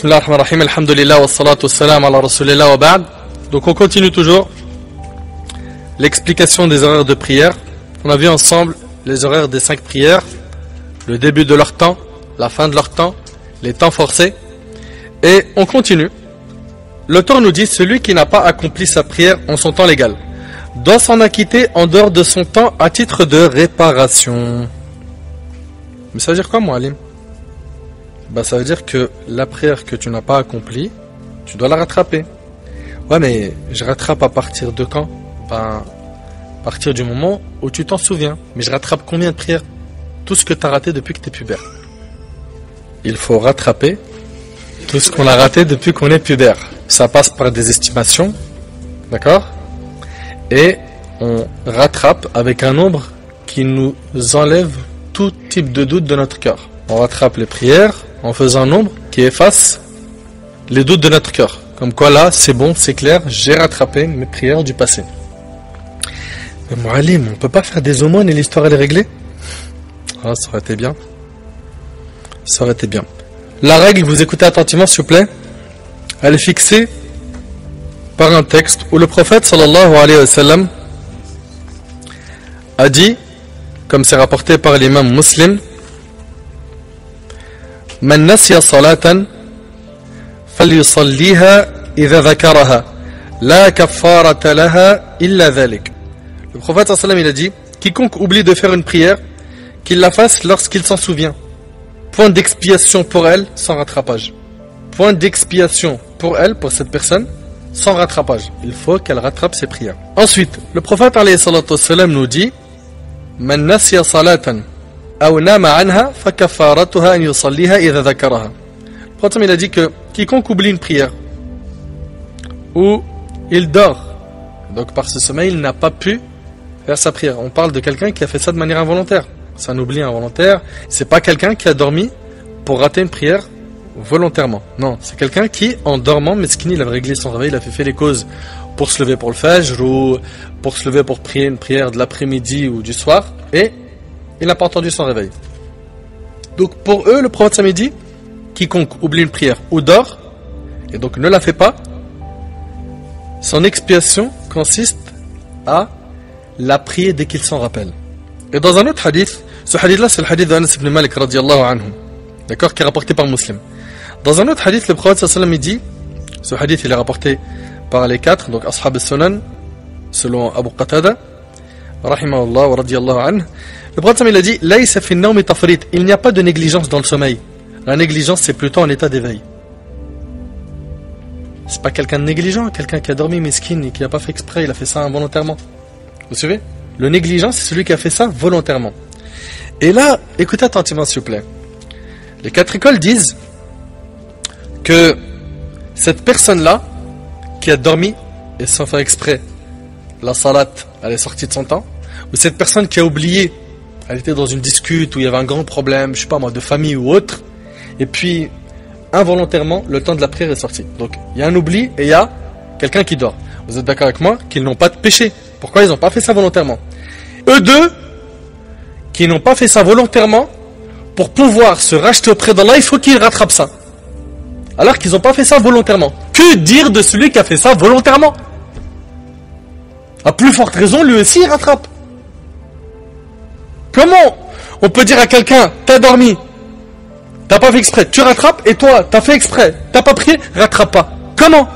Bismillah ar-Rahman ar-Rahim, alhamdulillah wa salatu wa salam ala rasulillah wa ba'd. Donc on continue toujours l'explication des horaires de prière. On a vu ensemble les horaires des 5 prières, le début de leur temps, la fin de leur temps, les temps forcés. Et on continue. L'auteur nous dit, celui qui n'a pas accompli sa prière en son temps légal doit s'en acquitter en dehors de son temps à titre de réparation. Mais ça veut dire quoi, Moualim? Ça veut dire que la prière que tu n'as pas accomplie, tu dois la rattraper. Ouais, mais je rattrape à partir de quand? À partir du moment où tu t'en souviens. Mais je rattrape combien de prières? Tout ce que tu as raté depuis que tu es pubère. Il faut rattraper tout ce qu'on a raté depuis qu'on est pubère. Ça passe par des estimations, d'accord? Et on rattrape avec un nombre qui nous enlève tout type de doute de notre cœur. On rattrape les prières en faisant un nombre qui efface les doutes de notre cœur. Comme quoi là, c'est bon, c'est clair, j'ai rattrapé mes prières du passé. Mais Moualim, on peut pas faire des aumônes et l'histoire elle est réglée? Ah, ça aurait été bien. Ça aurait été bien. La règle, vous écoutez attentivement s'il vous plaît, elle est fixée par un texte où le prophète sallallahu alayhi wa sallam a dit, comme c'est rapporté par l'imam Muslim, Man nasiya salatan falyusalliha idha dhakaraha la kaffarata laha illa dhalik. Le prophète sallallahu alayhi wa sallam il a dit, quiconque oublie de faire une prière, qu'il la fasse lorsqu'il s'en souvient. Point d'expiation pour elle, sans rattrapage. Point d'expiation pour elle, pour cette personne, sans rattrapage. Il faut qu'elle rattrape ses prières. Ensuite, le prophète alayhi salatu wassalam nous dit, Man nasiya salatan aw nama anha fa kafaratuha an yusalliha idha dhakaraha. Le prophète il a dit que quiconque oublie une prière ou il dort, donc par ce sommeil il n'a pas pu faire sa prière. On parle de quelqu'un qui a fait ça de manière involontaire. C'est un oubli involontaire. C'est pas quelqu'un qui a dormi pour rater une prière volontairement. Non, c'est quelqu'un qui, en dormant, mesquini, il a réglé son réveil, il a fait les causes pour se lever pour le fajr ou pour se lever pour prier une prière de l'après-midi ou du soir, et il n'a pas entendu son réveil. Donc pour eux, le prophète samedi, quiconque oublie une prière ou dort, et donc ne la fait pas, son expiation consiste à la prier dès qu'il s'en rappelle. Et dans un autre hadith, ce hadith-là, c'est le hadith d'Anas ibn Malik radiyallahu anhu, d'accord, qui est rapporté par Muslim. Dans un autre hadith, le prophète sallallahu alayhi wa sallam dit, ce hadith il est rapporté par les 4, donc Ashab al-Sunan, selon Abu Qatada, rahimahullah wa radiyallahu anhu. Le prophète sallallahu alayhi wa sallam il a dit, Laysa fi an-nawmi tafrit, il n'y a pas de négligence dans le sommeil. La négligence, c'est plutôt en état d'éveil. C'est pas quelqu'un de négligent, quelqu'un qui a dormi mesquine et qui n'a pas fait exprès, il a fait ça involontairement. Vous suivez? Le négligent, c'est celui qui a fait ça volontairement. Et là, écoutez attentivement s'il vous plaît. Les 4 écoles disent que cette personne-là, qui a dormi et sans faire exprès, la salat, elle est sortie de son temps, ou cette personne qui a oublié, elle était dans une discute où il y avait un grand problème, je sais pas moi, de famille ou autre, et puis involontairement, le temps de la prière est sorti. Donc, il y a un oubli et il y a quelqu'un qui dort. Vous êtes d'accord avec moi qu'ils n'ont pas de péché? Pourquoi ils n'ont pas fait ça volontairement? Eux deux, qui n'ont pas fait ça volontairement, pour pouvoir se racheter auprès d'Allah, il faut qu'ils rattrapent ça. Alors qu'ils n'ont pas fait ça volontairement. Que dire de celui qui a fait ça volontairement? À plus forte raison, lui aussi il rattrape. Comment on peut dire à quelqu'un, t'as dormi, t'as pas fait exprès, tu rattrapes, et toi, t'as fait exprès, t'as pas prié, rattrape pas. Comment?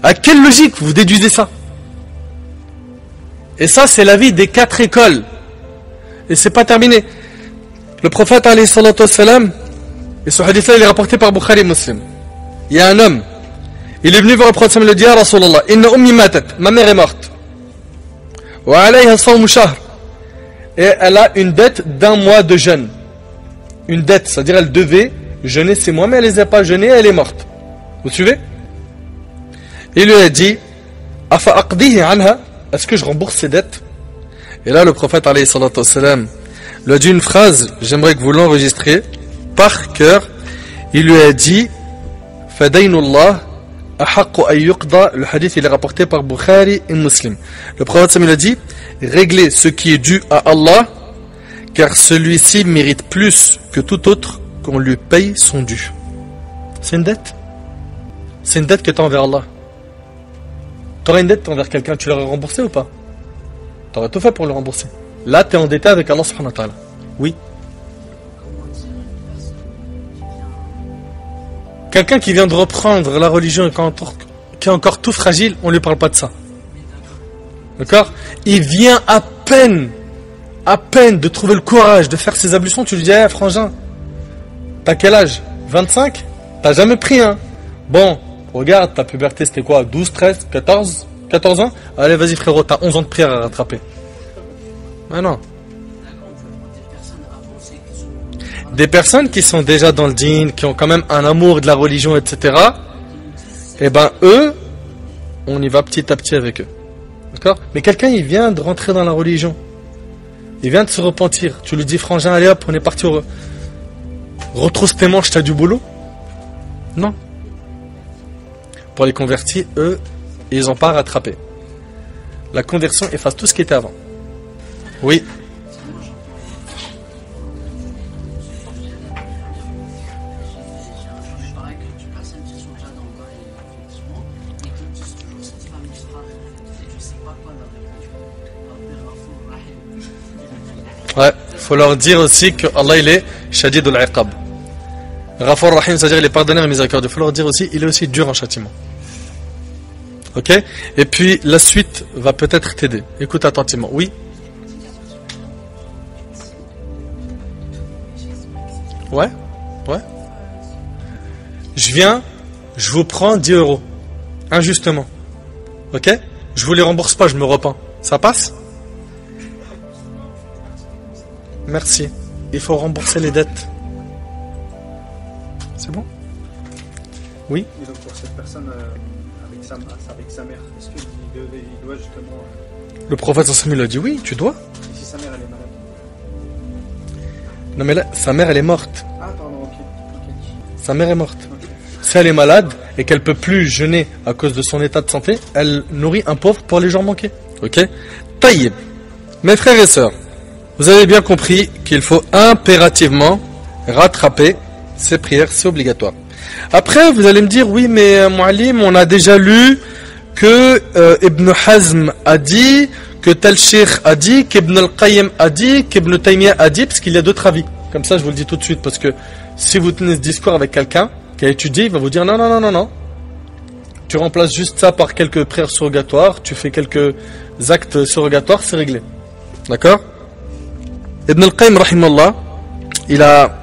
À quelle logique vous déduisez ça? Et ça, c'est l'avis des 4 écoles. Et c'est pas terminé. Le prophète, alayhi salatu wassalam, et ce hadith-là, il est rapporté par Bukhari et Muslim. Il y a un homme, il est venu voir le prophète, il lui dit, Ya Rasulallah, inna ummi matat, ma mère est morte. Wa alayha sawmu shahr. Et elle a une dette d'1 mois de jeûne. Une dette, c'est-à-dire elle devait jeûner 6 mois, mais elle ne les a pas jeûnés, elle est morte. Vous suivez? Il lui a dit, Afa aqdihi anha, est-ce que je rembourse ses dettes? Et là, le prophète, alayhi salatu wassalam, lui a dit une phrase, j'aimerais que vous l'enregistrez par cœur. Il lui a dit, Fadaynullah ahaqqu an yuqda. Le hadith, il est rapporté par Bukhari et Muslim. Le prophète, il a dit, réglez ce qui est dû à Allah, car celui-ci mérite plus que tout autre qu'on lui paye son dû. C'est une dette. C'est une dette que tu as envers Allah. Tu aurais une dette envers quelqu'un, tu l'aurais remboursé ou pas? Tu aurais tout fait pour le rembourser. Là, tu es endetté avec Allah subhanahu wa ta'ala. Oui. Quelqu'un qui vient de reprendre la religion et qui est encore tout fragile, on ne lui parle pas de ça. D'accord? Il vient à peine de trouver le courage de faire ses ablutions, tu lui dis, frangin, t'as quel âge? 25? T'as jamais pris, hein? Bon, regarde, ta puberté c'était quoi? 12, 13, 14 ans? Allez, vas-y frérot, t'as 11 ans de prière à rattraper. Mais non. Des personnes qui sont déjà dans le dîn, qui ont quand même un amour de la religion, etc. Eh ben, eux, on y va petit à petit avec eux. D'accord? Mais quelqu'un, il vient de rentrer dans la religion. Il vient de se repentir. Tu lui dis, frangin, allez hop, on est parti. Retrousse tes manches, t'as du boulot? Non. Pour les convertis, eux, ils n'ont pas rattrapé. La conversion efface tout ce qui était avant. Oui. Ouais, faut leur dire aussi que Allah il est Shadid al-Iqab. Ghafur Rahim, c'est-à-dire il est pardonneur et miséricordieux. Il faut leur dire aussi, il est aussi dur en châtiment. Ok? Et puis la suite va peut-être t'aider. Écoute attentivement. Oui? Ouais? Ouais? Je vous prends 10 euros. Injustement. Ok? Je vous les rembourse pas, je me repens. Ça passe? Merci. Il faut rembourser les dettes. C'est bon? Oui? Et donc pour cette personne avec sa mère, est-ce qu'il doit justement... Le prophète sallallahu a dit oui, tu dois. Et si sa mère elle est malade? Non mais là, sa mère elle est morte. Ah pardon, ok. Sa mère est morte. Okay. Si elle est malade et qu'elle peut plus jeûner à cause de son état de santé, elle nourrit un pauvre pour les jours manqués. Ok? Taïb. Mes frères et sœurs, vous avez bien compris qu'il faut impérativement rattraper ces prières, c'est obligatoire. Après, vous allez me dire, oui, mais Moualim, on a déjà lu que Ibn Hazm a dit, que tel Sheikh a dit, qu'Ibn al-Qayyim a dit, qu'Ibn Taymiyyah a dit, parce qu'il y a d'autres avis. Comme ça, je vous le dis tout de suite, parce que si vous tenez ce discours avec quelqu'un qui a étudié, il va vous dire, non. Tu remplaces juste ça par quelques prières surrogatoires, tu fais quelques actes surrogatoires, c'est réglé. D'accord? Ibn al-Qayyim, rahimallah, il a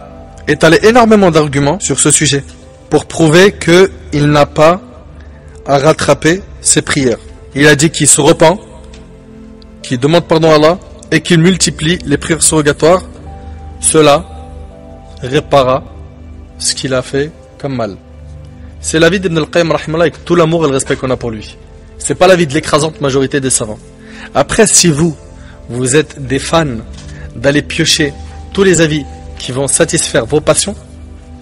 étalé énormément d'arguments sur ce sujet pour prouver qu'il n'a pas à rattraper ses prières. Il a dit qu'il se repent, qu'il demande pardon à Allah et qu'il multiplie les prières surrogatoires. Cela réparera ce qu'il a fait comme mal. C'est l'avis d'Ibn al-Qayyim, rahimallah, avec tout l'amour et le respect qu'on a pour lui. C'est pas l'avis de l'écrasante majorité des savants. Après, si vous êtes des fans d'aller piocher tous les avis qui vont satisfaire vos passions,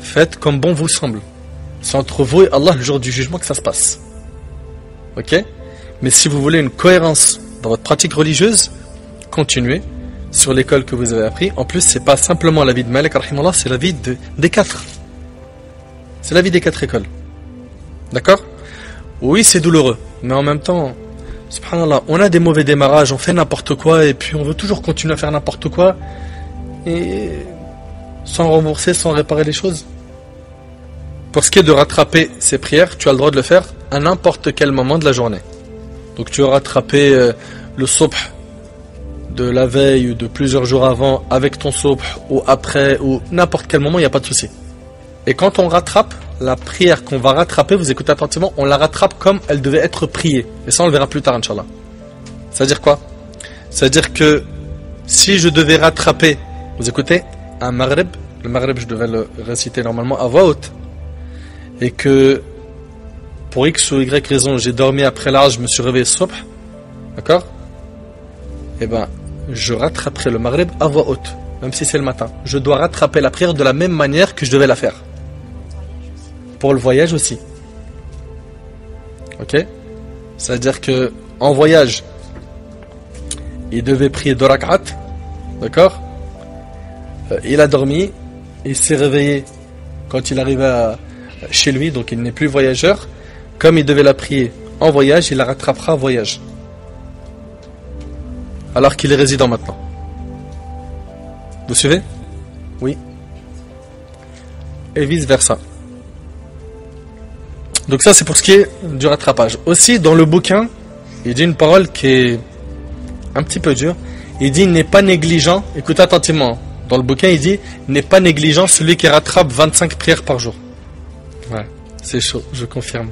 faites comme bon vous semble. C'est entre vous et Allah le jour du jugement que ça se passe. Ok? Mais si vous voulez une cohérence dans votre pratique religieuse, continuez sur l'école que vous avez appris. En plus, c'est pas simplement l'avis de Malik, rahimallah, c'est l'avis des 4. C'est l'avis des 4 écoles. D'accord? Oui, c'est douloureux, mais en même temps, subhanallah, on a des mauvais démarrages, on fait n'importe quoi, et puis on veut toujours continuer à faire n'importe quoi, et sans rembourser, sans réparer les choses. Pour ce qui est de rattraper ces prières, tu as le droit de le faire à n'importe quel moment de la journée. Donc tu as rattrapé le subh de la veille ou de plusieurs jours avant avec ton subh, ou après, ou n'importe quel moment, il n'y a pas de souci. Et quand on rattrape, la prière qu'on va rattraper, vous écoutez attentivement, on la rattrape comme elle devait être priée. Et ça, on le verra plus tard, Inch'Allah. C'est-à-dire quoi? C'est-à-dire que si je devais rattraper, vous écoutez, un maghrib, le maghrib, je devais le réciter normalement à voix haute. Et que, pour X ou Y raison, j'ai dormi après l'âge, je me suis réveillé subh, d'accord? Eh ben, je rattraperai le maghrib à voix haute, même si c'est le matin. Je dois rattraper la prière de la même manière que je devais la faire. Pour le voyage aussi. Ok? C'est-à-dire que en voyage, il devait prier 2 rak'at, d'accord? Il a dormi, il s'est réveillé quand il arrivait chez lui, donc il n'est plus voyageur, comme il devait la prier en voyage, il la rattrapera en voyage. Alors qu'il est résident maintenant. Vous suivez? Oui. Et vice versa. Donc ça c'est pour ce qui est du rattrapage. Aussi dans le bouquin, il dit une parole qui est un petit peu dure. Il dit n'est pas négligent, écoutez attentivement. Dans le bouquin il dit n'est pas négligent celui qui rattrape 25 prières par jour. Ouais, c'est chaud, je confirme.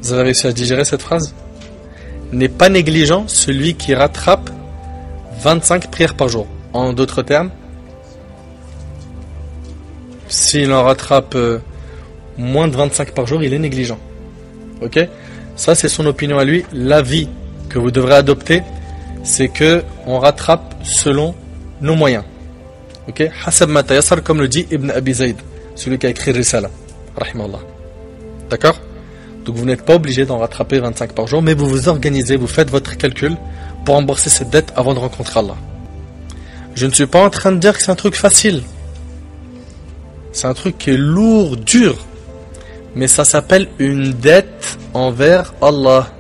Vous avez réussi à digérer cette phrase? N'est pas négligent celui qui rattrape 25 prières par jour. En d'autres termes, s'il en rattrape moins de 25 par jour, il est négligent. Ok? Ça c'est son opinion à lui. L'avis que vous devrez adopter, c'est que on rattrape selon nos moyens. Ok? Hasab ma tayassar, comme le dit Ibn Abi Zayd, celui qui a écrit Risala, rahimallah. D'accord? Donc vous n'êtes pas obligé d'en rattraper 25 par jour, mais vous vous organisez, vous faites votre calcul pour rembourser cette dette avant de rencontrer Allah. Je ne suis pas en train de dire que c'est un truc facile. C'est un truc qui est lourd, dur. Mais ça s'appelle une dette envers Allah.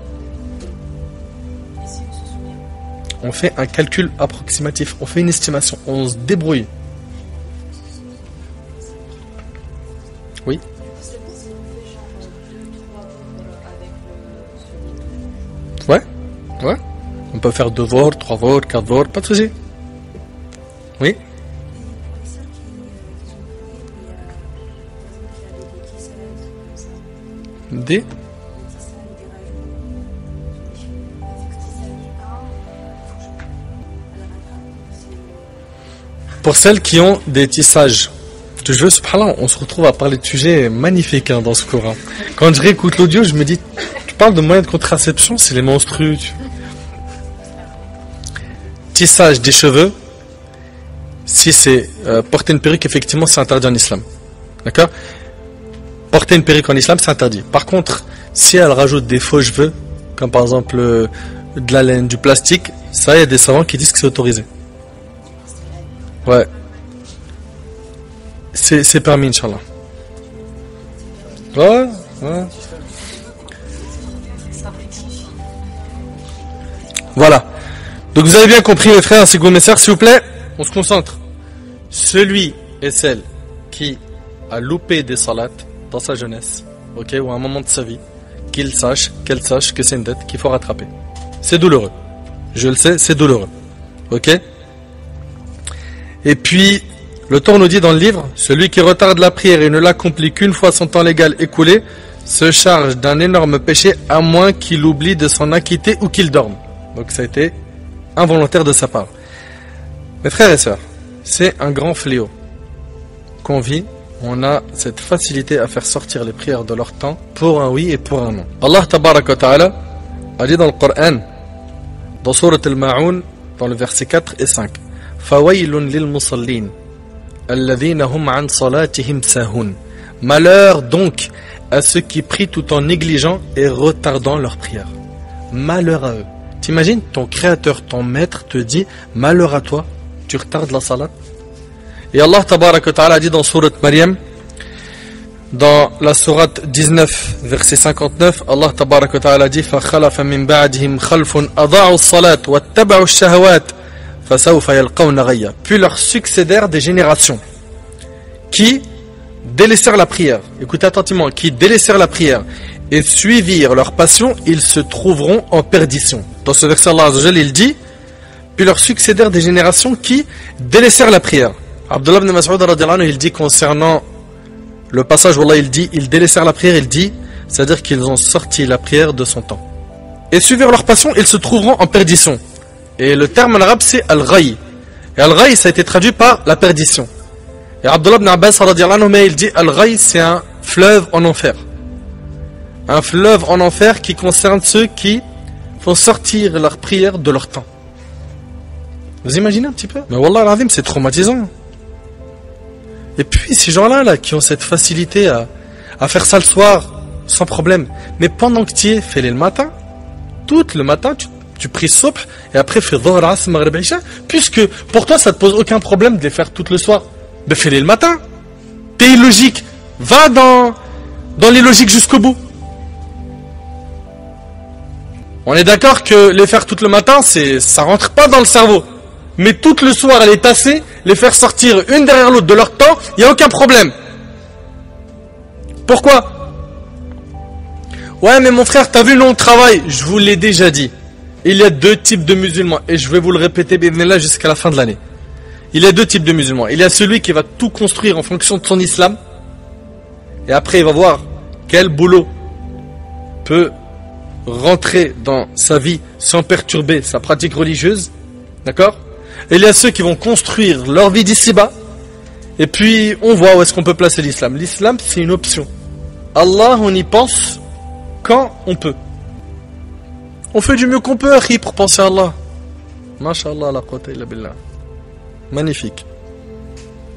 On fait un calcul approximatif, on fait une estimation, on se débrouille. Oui. Ouais, ouais. On peut faire 2 vols, 3 vols, 4 vols, pas de souci. Oui. Des pour celles qui ont des tissages. Je veux, subhanallah, on se retrouve à parler de sujets magnifiques dans ce Coran. Quand je réécoute l'audio, je me dis, tu parles de moyens de contraception, c'est les menstrues. Tissage des cheveux, si c'est porter une perruque, effectivement, c'est interdit en islam. D'accord? Porter une perruque en islam, c'est interdit. Par contre, si elle rajoute des faux cheveux, comme par exemple de la laine, du plastique, ça, il y a des savants qui disent que c'est autorisé. Ouais. C'est permis, Inch'Allah. Ouais, ouais. Voilà. Donc vous avez bien compris, mes frères ainsi que mes sœurs, s'il vous plaît, on se concentre. Celui et celle qui a loupé des salats dans sa jeunesse, ok, ou à un moment de sa vie, qu'elle sache que c'est une dette qu'il faut rattraper. C'est douloureux. Je le sais, c'est douloureux. Ok? Et puis, l'auteur nous dit dans le livre, celui qui retarde la prière et ne l'accomplit qu'une fois son temps légal écoulé, se charge d'un énorme péché à moins qu'il oublie de s'en acquitter ou qu'il dorme. Donc ça a été involontaire de sa part. Mes frères et sœurs, c'est un grand fléau qu'on vit. On a cette facilité à faire sortir les prières de leur temps pour un oui et pour un non. Allah tabaraka wa ta'ala a dit dans le Coran, dans Surat Al-Ma'un, dans le verset 4 et 5, Fawailun lil musallin alladhina hum an salatihim sahun. Malheur donc à ceux qui prient tout en négligeant et retardant leur prière. Malheur à eux. T'imagines, ton créateur, ton maître te dit malheur à toi, tu retardes la salat. Et Allah tabaraka wa ta'ala dit dans Surat Maryam, dans la sourate 19 verset 59, Allah tabaraka wa ta'ala dit فَخَلَفَ مِنْ بَعْدِهِمْ خَلْفٌ أَضَاعُوا الصَّلَاةَ وَاتَّبَعُوا الشَّهَوَاتِ فَسَوْفَ يَلْقَوْنَ غَيًّا. Puis leur succédèrent des générations qui délaissèrent la prière. Écoutez attentivement, qui délaissèrent la prière et suivirent leur passion, ils se trouveront en perdition. Dans ce verset, Allah Azza wa Jalla, il dit, puis leur succédèrent des générations qui délaissèrent la prière. Abdullah ibn Mas'ud radiyallahu anhu, il dit concernant le passage où Allah il dit, ils délaissèrent la prière, il dit, c'est-à-dire qu'ils ont sorti la prière de son temps. Et suivirent leur passion, ils se trouveront en perdition. Et le terme en arabe c'est al-ghay. Et al-ghay ça a été traduit par la perdition. Et Abdullah ibn Abbas radiyallahu anhu, il dit, al-ghay c'est un fleuve en enfer. Un fleuve en enfer qui concerne ceux qui font sortir leur prière de leur temps. Vous imaginez un petit peu? Mais wallah al-azim, c'est traumatisant. Et puis ces gens-là là, qui ont cette facilité à faire ça le soir, sans problème. Mais pendant que tu y es, fais-les le matin. Tout le matin, tu pries subh, et après fais dhuhr, asr, maghrib, isha. Puisque pour toi, ça ne te pose aucun problème de les faire tout le soir. Mais fais-les le matin. T'es illogique Va dans les logiques jusqu'au bout. On est d'accord que les faire tout le matin, ça rentre pas dans le cerveau. Mais tout le soir, les tasser, les faire sortir une derrière l'autre de leur temps, il n'y a aucun problème. Pourquoi? Ouais, mais mon frère, t'as vu, nous on travaille. Je vous l'ai déjà dit. Il y a deux types de musulmans. Et je vais vous le répéter, là jusqu'à la fin de l'année. Il y a deux types de musulmans. Il y a celui qui va tout construire en fonction de son islam. Et après, il va voir quel boulot peut rentrer dans sa vie sans perturber sa pratique religieuse. D'accord? Et il y a ceux qui vont construire leur vie d'ici-bas. Et puis, on voit où est-ce qu'on peut placer l'islam. L'islam, c'est une option. Allah, on y pense quand on peut. On fait du mieux qu'on peut, akhi, pour penser à Allah. Masha'Allah, la quwwata illa billah. Magnifique.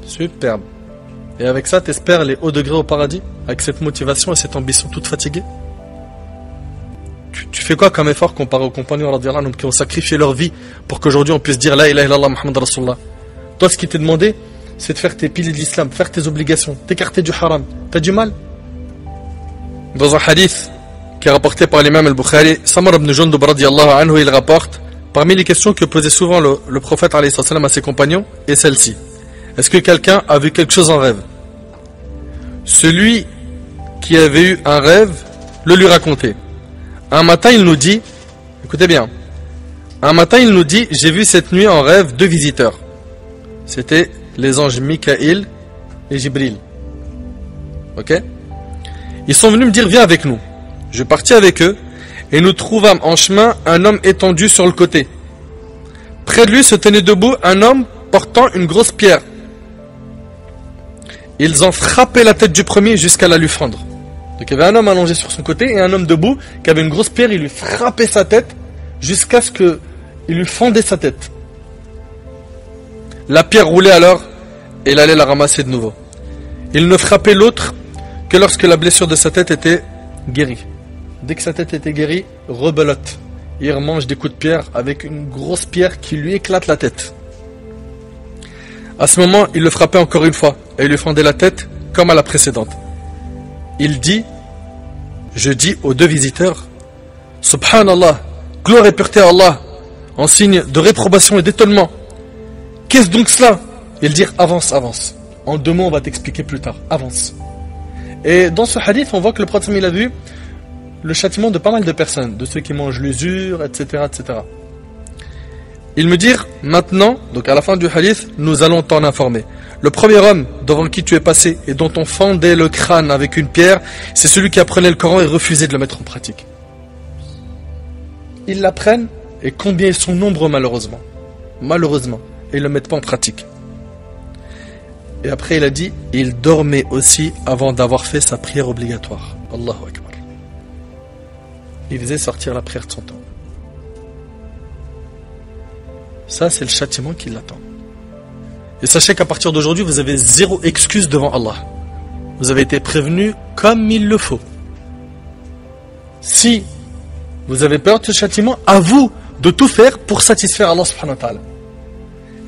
Superbe. Et avec ça, t'espères les hauts degrés au paradis? Avec cette motivation et cette ambition toute fatiguée? Tu fais quoi comme effort comparé aux compagnons radiyallahu anhum qui ont sacrifié leur vie pour qu'aujourd'hui on puisse dire La ilaha illallah Muhammad Rasulullah? Toi, ce qui t'est demandé, c'est de faire tes piliers de l'islam, faire tes obligations, t'écarter du haram. T'as du mal? Dans un hadith qui est rapporté par l'imam al-Bukhari, Samar ibn Jundub radiyallahu anhu, il rapporte, parmi les questions que posait souvent le prophète alayhi salam à ses compagnons, est celle-ci. Est-ce que quelqu'un a vu quelque chose en rêve? Celui qui avait eu un rêve le lui racontait. Un matin, il nous dit, écoutez bien, un matin, il nous dit, j'ai vu cette nuit en rêve deux visiteurs. C'était les anges Mikaïl et Jibril. Ok? Ils sont venus me dire, viens avec nous. Je partis avec eux et nous trouvâmes en chemin un homme étendu sur le côté. Près de lui se tenait debout un homme portant une grosse pierre. Ils ont frappé la tête du premier jusqu'à la lui fendre. Donc il y avait un homme allongé sur son côté et un homme debout qui avait une grosse pierre, il lui frappait sa tête jusqu'à ce qu'il lui fendait sa tête. La pierre roulait alors et il allait la ramasser de nouveau. Il ne frappait l'autre que lorsque la blessure de sa tête était guérie. Dès que sa tête était guérie, rebelote. Il remange des coups de pierre avec une grosse pierre qui lui éclate la tête. À ce moment, il le frappait encore une fois et il lui fendait la tête comme à la précédente. Il dit, je dis aux deux visiteurs, Subhanallah, gloire et pureté à Allah, en signe de réprobation et d'étonnement. Qu'est-ce donc cela? Ils dirent, avance, avance. En deux mots, on va t'expliquer plus tard. Avance. Et dans ce hadith, on voit que le prophète il a vu le châtiment de pas mal de personnes, de ceux qui mangent l'usure, etc., etc. Ils me dirent, maintenant, donc à la fin du hadith, nous allons t'en informer. Le premier homme devant qui tu es passé et dont on fendait le crâne avec une pierre, c'est celui qui apprenait le Coran et refusait de le mettre en pratique. Ils l'apprennent et combien ils sont nombreux malheureusement. Malheureusement. Et ils ne le mettent pas en pratique. Et après il a dit, il dormait aussi avant d'avoir fait sa prière obligatoire. Allahu Akbar. Il faisait sortir la prière de son temps. Ça c'est le châtiment qui l'attend. Et sachez qu'à partir d'aujourd'hui, vous avez zéro excuse devant Allah. Vous avez été prévenu comme il le faut. Si vous avez peur de ce châtiment, à vous de tout faire pour satisfaire Allah subhanahu wa ta'ala.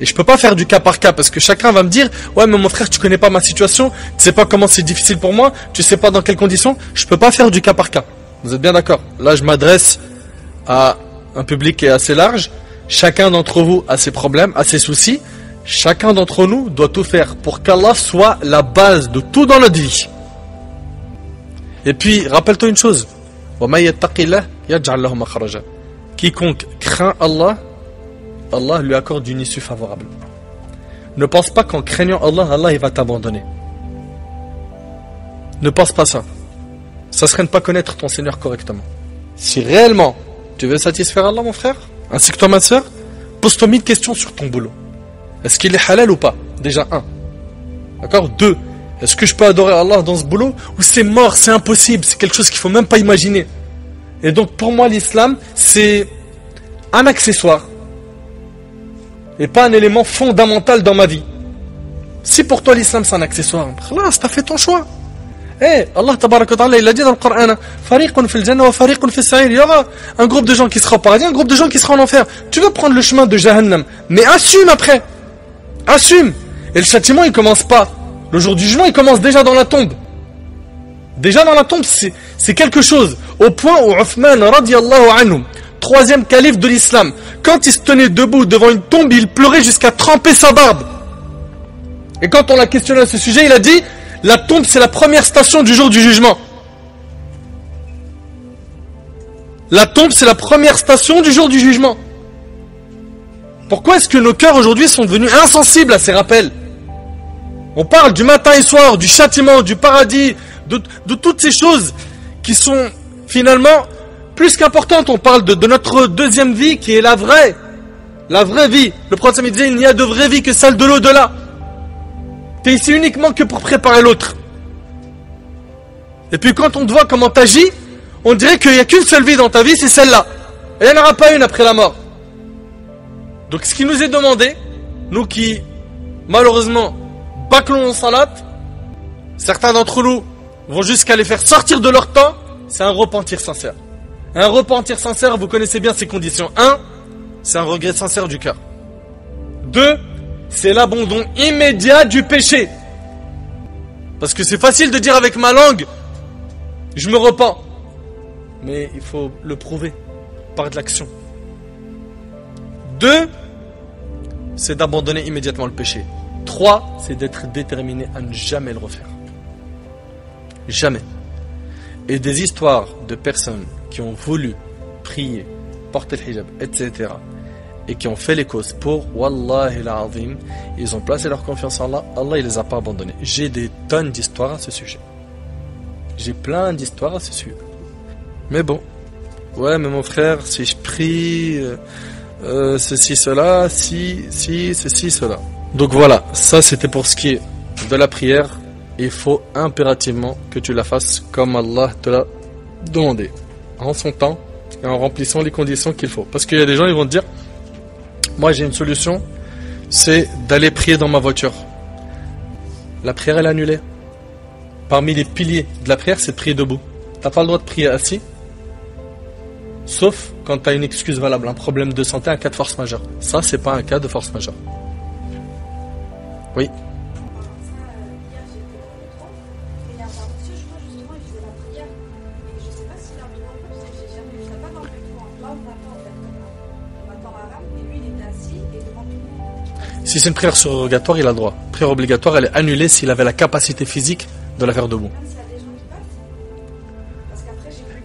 Et je ne peux pas faire du cas par cas parce que chacun va me dire « Ouais mais mon frère, tu connais pas ma situation, tu sais pas comment c'est difficile pour moi, tu sais pas dans quelles conditions. » Je ne peux pas faire du cas par cas. Vous êtes bien d'accord? Là je m'adresse à un public qui est assez large. Chacun d'entre vous a ses problèmes, a ses soucis. Chacun d'entre nous doit tout faire pour qu'Allah soit la base de tout dans notre vie. Et puis, rappelle-toi une chose. Quiconque craint Allah, Allah lui accorde une issue favorable. Ne pense pas qu'en craignant Allah, Allah il va t'abandonner. Ne pense pas ça. Ça serait ne pas connaître ton Seigneur correctement. Si réellement tu veux satisfaire Allah, mon frère, ainsi que toi, ma soeur, pose-toi 1000 questions sur ton boulot. Est-ce qu'il est halal ou pas? Déjà, 1. D'accord? 2. Est-ce que je peux adorer Allah dans ce boulot? Ou c'est mort, c'est impossible, c'est quelque chose qu'il ne faut même pas imaginer. Et donc pour moi l'islam, c'est un accessoire. Et pas un élément fondamental dans ma vie. Si pour toi l'islam c'est un accessoire, là, t'as fait ton choix. Allah tabarak wa ta'ala, il a dit dans le Coran, fariqun fil jannah wa fariqun fil sa'ir. Il y aura un groupe de gens qui sera au paradis, un groupe de gens qui sera en enfer. Tu veux prendre le chemin de Jahannam, mais assume après. Assume. Et le châtiment il commence pas le jour du jugement, il commence déjà dans la tombe. Déjà dans la tombe, c'est quelque chose. Au point où Uthman radiallahu anhu, troisième calife de l'islam, quand il se tenait debout devant une tombe, il pleurait jusqu'à tremper sa barbe. Et quand on l'a questionné à ce sujet, il a dit, la tombe c'est la première station du jour du jugement. La tombe c'est la première station du jour du jugement. Pourquoi est-ce que nos cœurs aujourd'hui sont devenus insensibles à ces rappels? On parle du matin et soir, du châtiment, du paradis, de toutes ces choses qui sont finalement plus qu'importantes. On parle de notre deuxième vie qui est la vraie vie. Le prophète me disait, il n'y a de vraie vie que celle de l'au-delà. Tu es ici uniquement que pour préparer l'autre. Et puis quand on te voit comment t'agis, on dirait qu'il n'y a qu'une seule vie dans ta vie, c'est celle-là. Et il n'y en aura pas une après la mort. Donc ce qui nous est demandé, nous qui malheureusement bâclons en salat, certains d'entre nous vont jusqu'à les faire sortir de leur temps, c'est un repentir sincère. Un repentir sincère, vous connaissez bien ces conditions. 1, c'est un regret sincère du cœur. 2, c'est l'abandon immédiat du péché. Parce que c'est facile de dire avec ma langue, je me repens. Mais il faut le prouver par de l'action. 2, c'est d'abandonner immédiatement le péché. 3, c'est d'être déterminé à ne jamais le refaire. Jamais. Et des histoires de personnes qui ont voulu prier, porter le hijab, etc. et qui ont fait les causes pour, Wallahi l'azim, ils ont placé leur confiance en Allah, Allah il les a pas abandonnés. J'ai des tonnes d'histoires à ce sujet. J'ai plein d'histoires à ce sujet. Mais bon, ouais mais mon frère, si je prie, ceci, cela, ceci, cela. Donc voilà, ça c'était pour ce qui est de la prière. Il faut impérativement que tu la fasses comme Allah te l'a demandé, en son temps et en remplissant les conditions qu'il faut. Parce qu'il y a des gens, ils vont te dire, moi j'ai une solution, c'est d'aller prier dans ma voiture. La prière elle est annulée. Parmi les piliers de la prière, c'est de prier debout. Tu n'as pas le droit de prier assis, sauf quand tu as une excuse valable, un problème de santé, un cas de force majeure. Ça, c'est pas un cas de force majeure. Oui. Si c'est une prière surrogatoire, il a le droit. Prière obligatoire, elle est annulée s'il avait la capacité physique de la faire debout.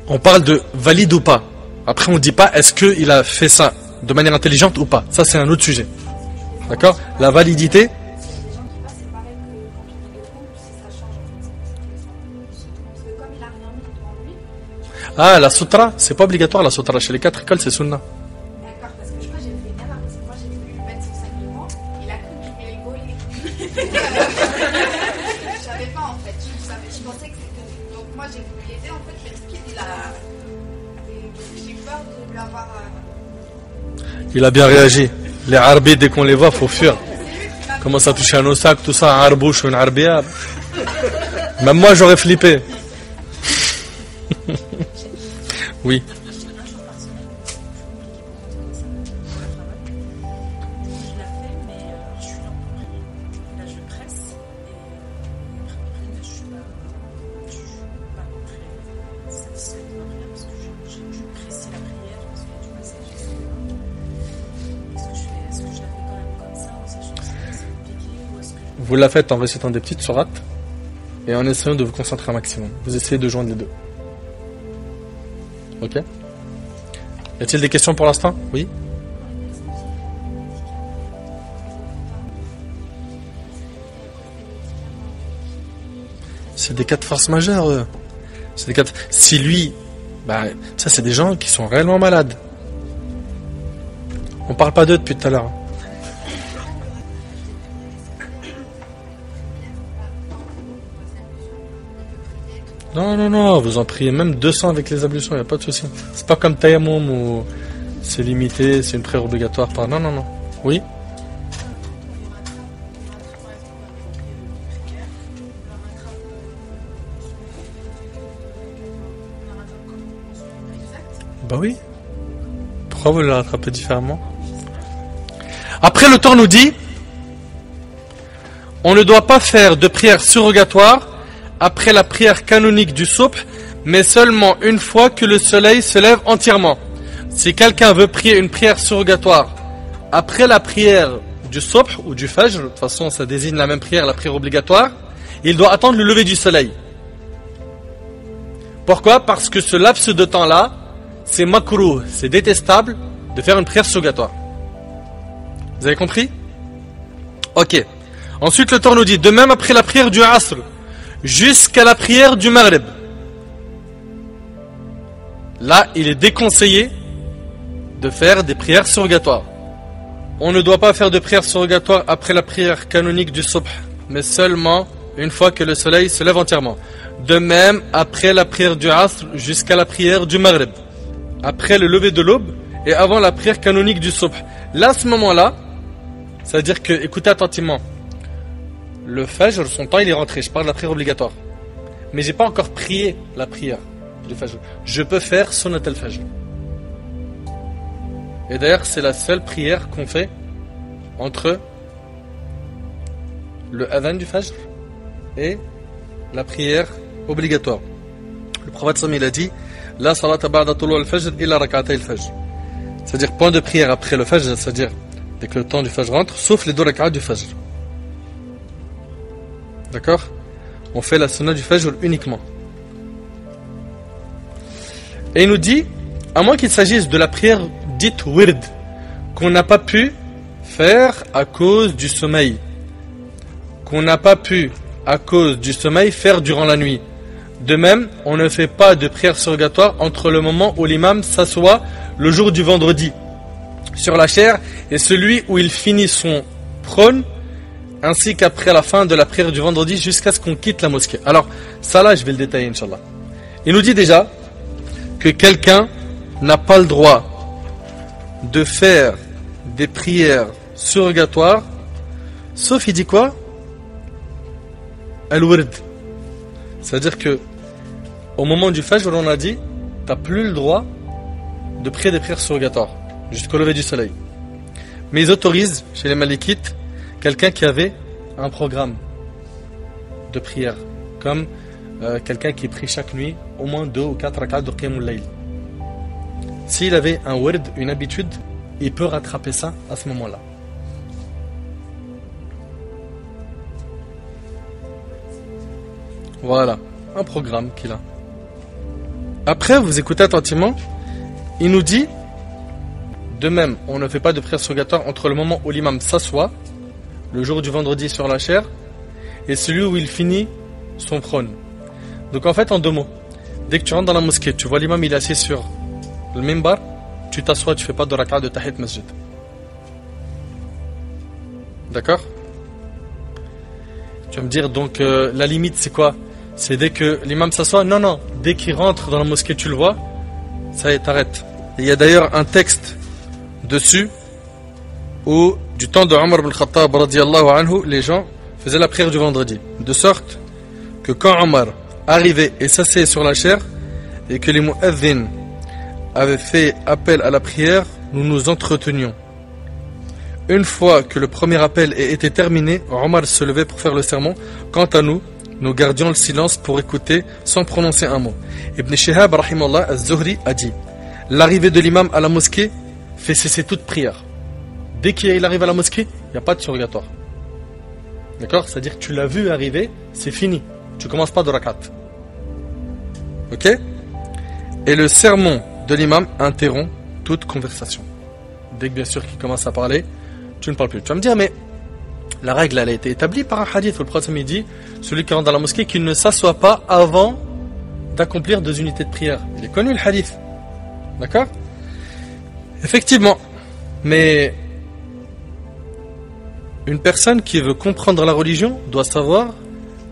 On parle de valide ou pas. Après, on ne dit pas est-ce qu'il a fait ça de manière intelligente ou pas. Ça, c'est un autre sujet. D'accord? La validité. Ah, la sutra, c'est pas obligatoire la sutra. Chez les 4 écoles, c'est sunna. D'accord, parce que je crois que j'ai fait une erreur, parce que moi j'ai voulu lui mettre son sac de vent, il a cru que je voulais gauler. Je savais pas en fait, je pensais que c'était. Donc moi j'ai voulu l'aider en fait, mais ce qu'il a. J'ai eu peur de lui avoir. Il a bien réagi. Les arbis, dès qu'on les voit, faut fuir. Commence à toucher à nos sacs, tout ça, un arbouche ou une arbia. Même moi j'aurais flippé. Oui. Vous la faites en récitant des petites sourates et en essayant de vous concentrer un maximum. Vous essayez de joindre les deux. Ok? Y a-t-il des questions pour l'instant? Oui? C'est des cas de force majeure. C'est des cas de... Si lui... Bah, ça c'est des gens qui sont réellement malades. On parle pas d'eux depuis tout à l'heure. Non, vous en priez même 200 avec les ablutions, il n'y a pas de souci. C'est pas comme Tayammum où c'est limité, c'est une prière obligatoire. Non. Oui? Bah oui. Pourquoi vous le rattrapez différemment? Après, le temps nous dit, on ne doit pas faire de prière surrogatoire après la prière canonique du subh, mais seulement une fois que le soleil se lève entièrement. Si quelqu'un veut prier une prière surrogatoire après la prière du subh ou du fajr, de toute façon ça désigne la même prière, la prière obligatoire, il doit attendre le lever du soleil. Pourquoi? Parce que ce laps de temps-là, c'est makrouh, c'est détestable de faire une prière surrogatoire. Vous avez compris? Ok. Ensuite, le Torah nous dit, de même après la prière du Asr, jusqu'à la prière du Maghrib. Là, il est déconseillé de faire des prières surrogatoires. On ne doit pas faire de prière surrogatoire après la prière canonique du subh, mais seulement une fois que le soleil se lève entièrement. De même, après la prière du Asr, jusqu'à la prière du Maghrib. Après le lever de l'aube et avant la prière canonique du subh. Là, à ce moment-là, c'est-à-dire que, écoutez attentivement, le Fajr, son temps il est rentré, je parle de la prière obligatoire. Mais j'ai pas encore prié la prière du Fajr. Je peux faire Sunnat al-Fajr. Et d'ailleurs, c'est la seule prière qu'on fait entre le adhan du Fajr et la prière obligatoire. Le prophète sallam il a dit, la salata ba'da tulu al-Fajr illa rak'atay al-Fajr. C'est-à-dire point de prière après le Fajr, c'est-à-dire dès que le temps du Fajr rentre, sauf les 2 rak'at du Fajr. D'accord? On fait la sunna du Fajr uniquement. Et il nous dit, à moins qu'il s'agisse de la prière dite wird, qu'on n'a pas pu faire à cause du sommeil, qu'on n'a pas pu à cause du sommeil faire durant la nuit. De même, on ne fait pas de prière surrogatoire entre le moment où l'imam s'assoit le jour du vendredi sur la chaire et celui où il finit son prône, ainsi qu'après la fin de la prière du vendredi jusqu'à ce qu'on quitte la mosquée. Alors, ça là, je vais le détailler, Inch'Allah. Il nous dit déjà que quelqu'un n'a pas le droit de faire des prières surrogatoires, sauf, il dit quoi? Al-Wird. C'est-à-dire que, au moment du Fajr, on a dit, tu n'as plus le droit de prier des prières surrogatoires, jusqu'au lever du soleil. Mais ils autorisent, chez les Malikites, quelqu'un qui avait un programme de prière, comme quelqu'un qui prie chaque nuit au moins 2 ou 4 rak'at de Qiyamul Layl. S'il avait un wird, une habitude, il peut rattraper ça à ce moment-là. Voilà, un programme qu'il a. Après, vous écoutez attentivement, il nous dit, de même, on ne fait pas de prière surrogatoire entre le moment où l'imam s'assoit, le jour du vendredi sur la chaire, et celui où il finit son prône. Donc en fait, en 2 mots, dès que tu rentres dans la mosquée, tu vois l'imam il est assis sur le mimbar, tu t'assois, tu fais pas de rak'a de tahiyat masjid. D'accord? Tu vas me dire donc la limite c'est quoi? C'est dès que l'imam s'assoit? Non, non, dès qu'il rentre dans la mosquée tu le vois, ça y est, t'arrêtes. Il y a d'ailleurs un texte dessus où du temps de Omar ibn Khattab radiyallahu anhu, les gens faisaient la prière du vendredi. De sorte que quand Omar arrivait et s'asseyait sur la chaire et que les mu'adhin avaient fait appel à la prière, nous nous entretenions. Une fois que le premier appel était terminé, Omar se levait pour faire le sermon. Quant à nous, nous gardions le silence pour écouter sans prononcer un mot. Ibn Shihab rahimallah az-Zuhri a dit, l'arrivée de l'imam à la mosquée fait cesser toute prière. Dès qu'il arrive à la mosquée, il n'y a pas de surrogatoire. D'accord? C'est-à-dire que tu l'as vu arriver, c'est fini. Tu ne commences pas de rakat. Ok? Et le sermon de l'imam interrompt toute conversation. Dès que bien sûr qu'il commence à parler, tu ne parles plus. Tu vas me dire, mais la règle elle a été établie par un hadith où le prophète dit, celui qui rentre dans la mosquée, qu'il ne s'assoit pas avant d'accomplir 2 unités de prière. Il est connu le hadith. D'accord? Effectivement. Mais une personne qui veut comprendre la religion doit savoir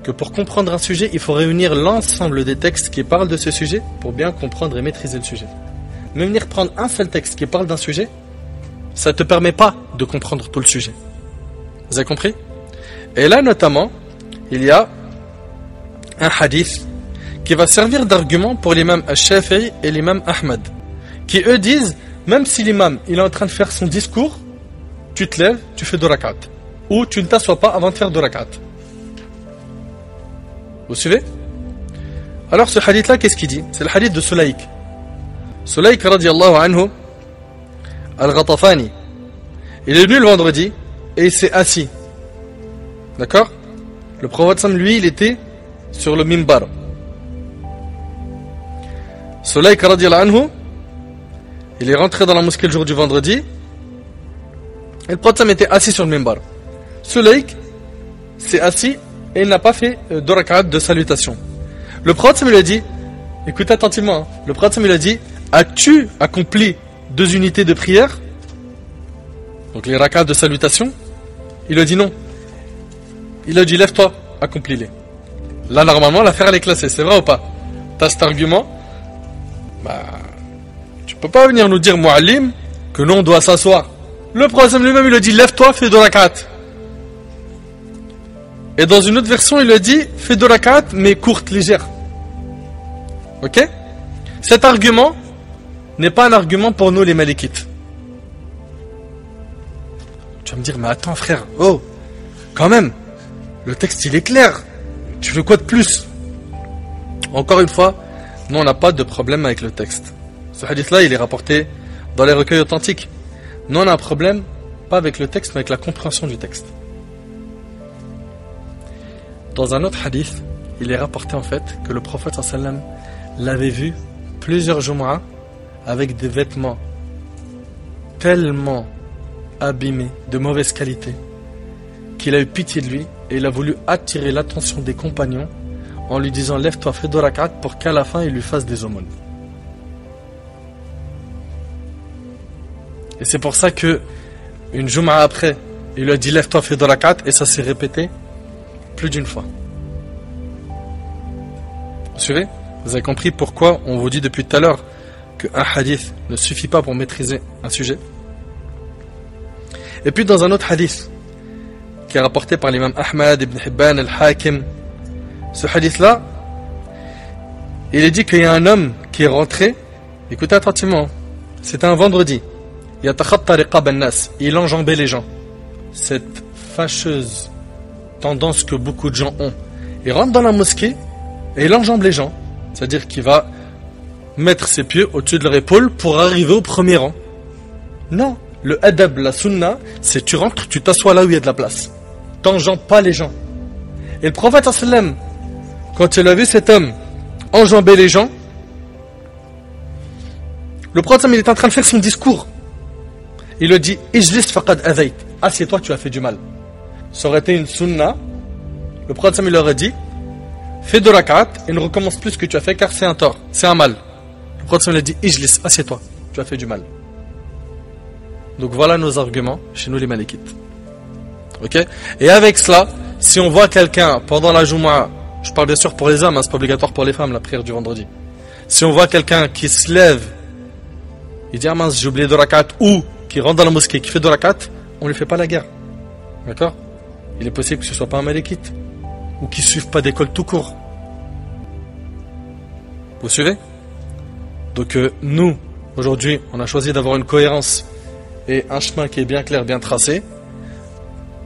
que pour comprendre un sujet, il faut réunir l'ensemble des textes qui parlent de ce sujet pour bien comprendre et maîtriser le sujet. Mais venir prendre un seul texte qui parle d'un sujet, ça ne te permet pas de comprendre tout le sujet. Vous avez compris? Et là notamment, il y a un hadith qui va servir d'argument pour l'imam al-Shafi'i et l'imam Ahmad, qui eux disent, même si l'imam il est en train de faire son discours, tu te lèves, tu fais 2 rak'at. Ou tu ne t'assois pas avant de faire 2 rak'at. Vous suivez? Alors ce hadith là, qu'est-ce qu'il dit? C'est le hadith de Sulaik. Sulaik radiallahu anhu al-Ghatafani. Il est venu le vendredi et il s'est assis. D'accord? Le prophète Sam, lui, il était sur le mimbar. Sulaik radiallahu anhu, il est rentré dans la mosquée le jour du vendredi et le prophète Sam était assis sur le mimbar. Sulaik s'est assis et il n'a pas fait de rak'at de salutation. Le prophète Sam lui a dit, écoute attentivement, le prophète Sam lui a dit, as-tu accompli 2 unités de prière? Donc les rak'at de salutation. Il a dit non. Il a dit lève-toi, accomplis-les. Là normalement l'affaire elle est classée, c'est vrai ou pas? T'as cet argument? Bah, tu peux pas venir nous dire Mu'allim que nous on doit s'asseoir. Le prophète lui-même il a dit lève-toi, fais 2 rak'at. Et dans une autre version il a dit fais 2 rak'at mais courte, légère. Ok? Cet argument n'est pas un argument pour nous les Malikites. Tu vas me dire mais attends frère, oh, quand même, le texte il est clair. Tu veux quoi de plus? Encore une fois, nous on n'a pas de problème avec le texte. Ce hadith là il est rapporté dans les recueils authentiques. Nous on a un problème, pas avec le texte mais avec la compréhension du texte. Dans un autre hadith, il est rapporté en fait que le prophète sallam l'avait vu plusieurs Jumu'ah avec des vêtements tellement abîmés, de mauvaise qualité, qu'il a eu pitié de lui et il a voulu attirer l'attention des compagnons en lui disant lève-toi, fais 2 rak'at pour qu'à la fin il lui fasse des aumônes. Et c'est pour ça que une Jumu'ah après, il lui a dit lève-toi, fais 2 rak'at et ça s'est répété plus d'une fois. Vous suivez? Vous avez compris pourquoi on vous dit depuis tout à l'heure qu'un hadith ne suffit pas pour maîtriser un sujet. Et puis dans un autre hadith qui est rapporté par l'imam Ahmad, Ibn Hibban, Al-Hakim, ce hadith là il est dit qu'il y a un homme qui est rentré, écoutez attentivement, c'était un vendredi, il enjambait les gens. Cette fâcheuse tendance que beaucoup de gens ont, il rentre dans la mosquée et il enjambe les gens, c'est-à-dire qu'il va mettre ses pieds au-dessus de leur épaule pour arriver au premier rang. Non, le adab, la sunna, c'est tu rentres, tu t'assois là où il y a de la place. T'enjambes pas les gens. Et le prophète sallam, quand il a vu cet homme enjamber les gens, le prophète sallam, il est en train de faire son discours. Il lui dit Ijlis faqad adayt, assieds-toi, tu as fait du mal. Ça aurait été une sunna. Le prophète sallam, il leur a dit fais 2 rak'at et ne recommence plus ce que tu as fait car c'est un tort, c'est un mal. Le prophète sallam, il a dit Ijlis, assieds-toi, tu as fait du mal. Donc voilà nos arguments chez nous les Malikites. Ok? Et avec cela, si on voit quelqu'un pendant la Jumu'ah, je parle bien sûr pour les hommes, hein, c'est pas obligatoire pour les femmes la prière du vendredi. Si on voit quelqu'un qui se lève, il dit ah mince j'ai oublié 2 rak'at, ou qui rentre dans la mosquée, qui fait 2 rak'at, on lui fait pas la guerre. D'accord? Il est possible que ce soit pas un Malikite, ou qu'il ne suive pas d'école tout court. Vous suivez? Donc nous, aujourd'hui, on a choisi d'avoir une cohérence et un chemin qui est bien clair, bien tracé.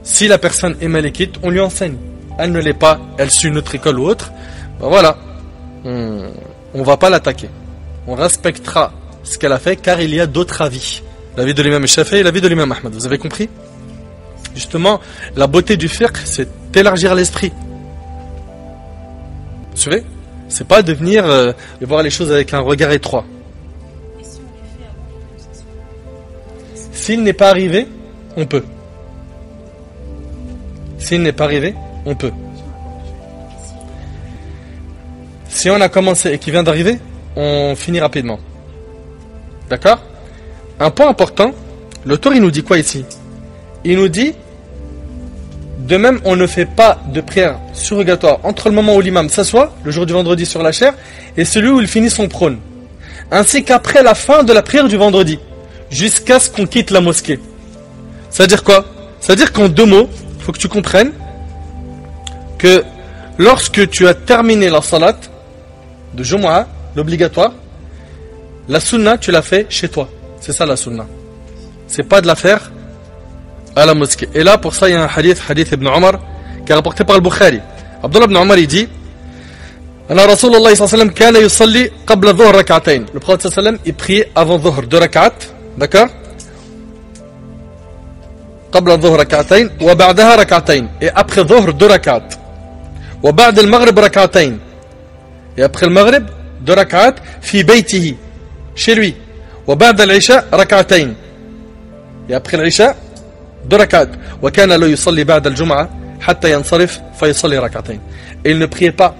Si la personne est malékite, on lui enseigne. Elle ne l'est pas, elle suit une autre école ou autre, ben voilà, on va pas l'attaquer. On respectera ce qu'elle a fait car il y a d'autres avis. L'avis de l'imam Shafi'i et l'avis de l'imam Ahmad. Vous avez compris? Justement, la beauté du fiqh, c'est d'élargir l'esprit. Vous savez? C'est pas de venir et voir les choses avec un regard étroit. Et si on les fait avant que ça soit... S'il n'est pas arrivé, on peut. S'il n'est pas arrivé, on peut. Si on a commencé et qu'il vient d'arriver, on finit rapidement. D'accord? Un point important, l'auteur il nous dit quoi ici? Il nous dit, de même on ne fait pas de prière surrogatoire entre le moment où l'imam s'assoit, le jour du vendredi sur la chaire, et celui où il finit son prône. Ainsi qu'après la fin de la prière du vendredi, jusqu'à ce qu'on quitte la mosquée. C'est-à-dire quoi? C'est-à-dire qu'en 2 mots, il faut que tu comprennes que lorsque tu as terminé la salat de Jumu'ah, l'obligatoire, la sunna tu l'as fait chez toi. C'est ça la sunna. C'est pas de la faire à la mosquée. Et là pour ça il y a un hadith Ibn Omar qui est rapporté par le Bukhari. Abdullah ibn Omar il dit Alors Rasulullah sallallahu alayhi wa sallam kana yusalli qabla dhuhr rak'atayn. Le prophète sallallahu alayhi wa sallam il priait avant dhuhr 2 rak'at, d'accord? Qabla dhuhr rak'atayn wa ba'daha rak'atayn, et après dhuhr 2 rak'at. Wa ba'da al-maghrib rak'atayn, et après le maghrib 2 rak'at fi baytihi, chez lui. Wa ba'da al-isha rak'atayn, et après l'isha 2 rak'at. Wa kana la yusalli ba'da al-jum'a hatta yansarif fa yusalli rak'atayn. Et il ne priait pas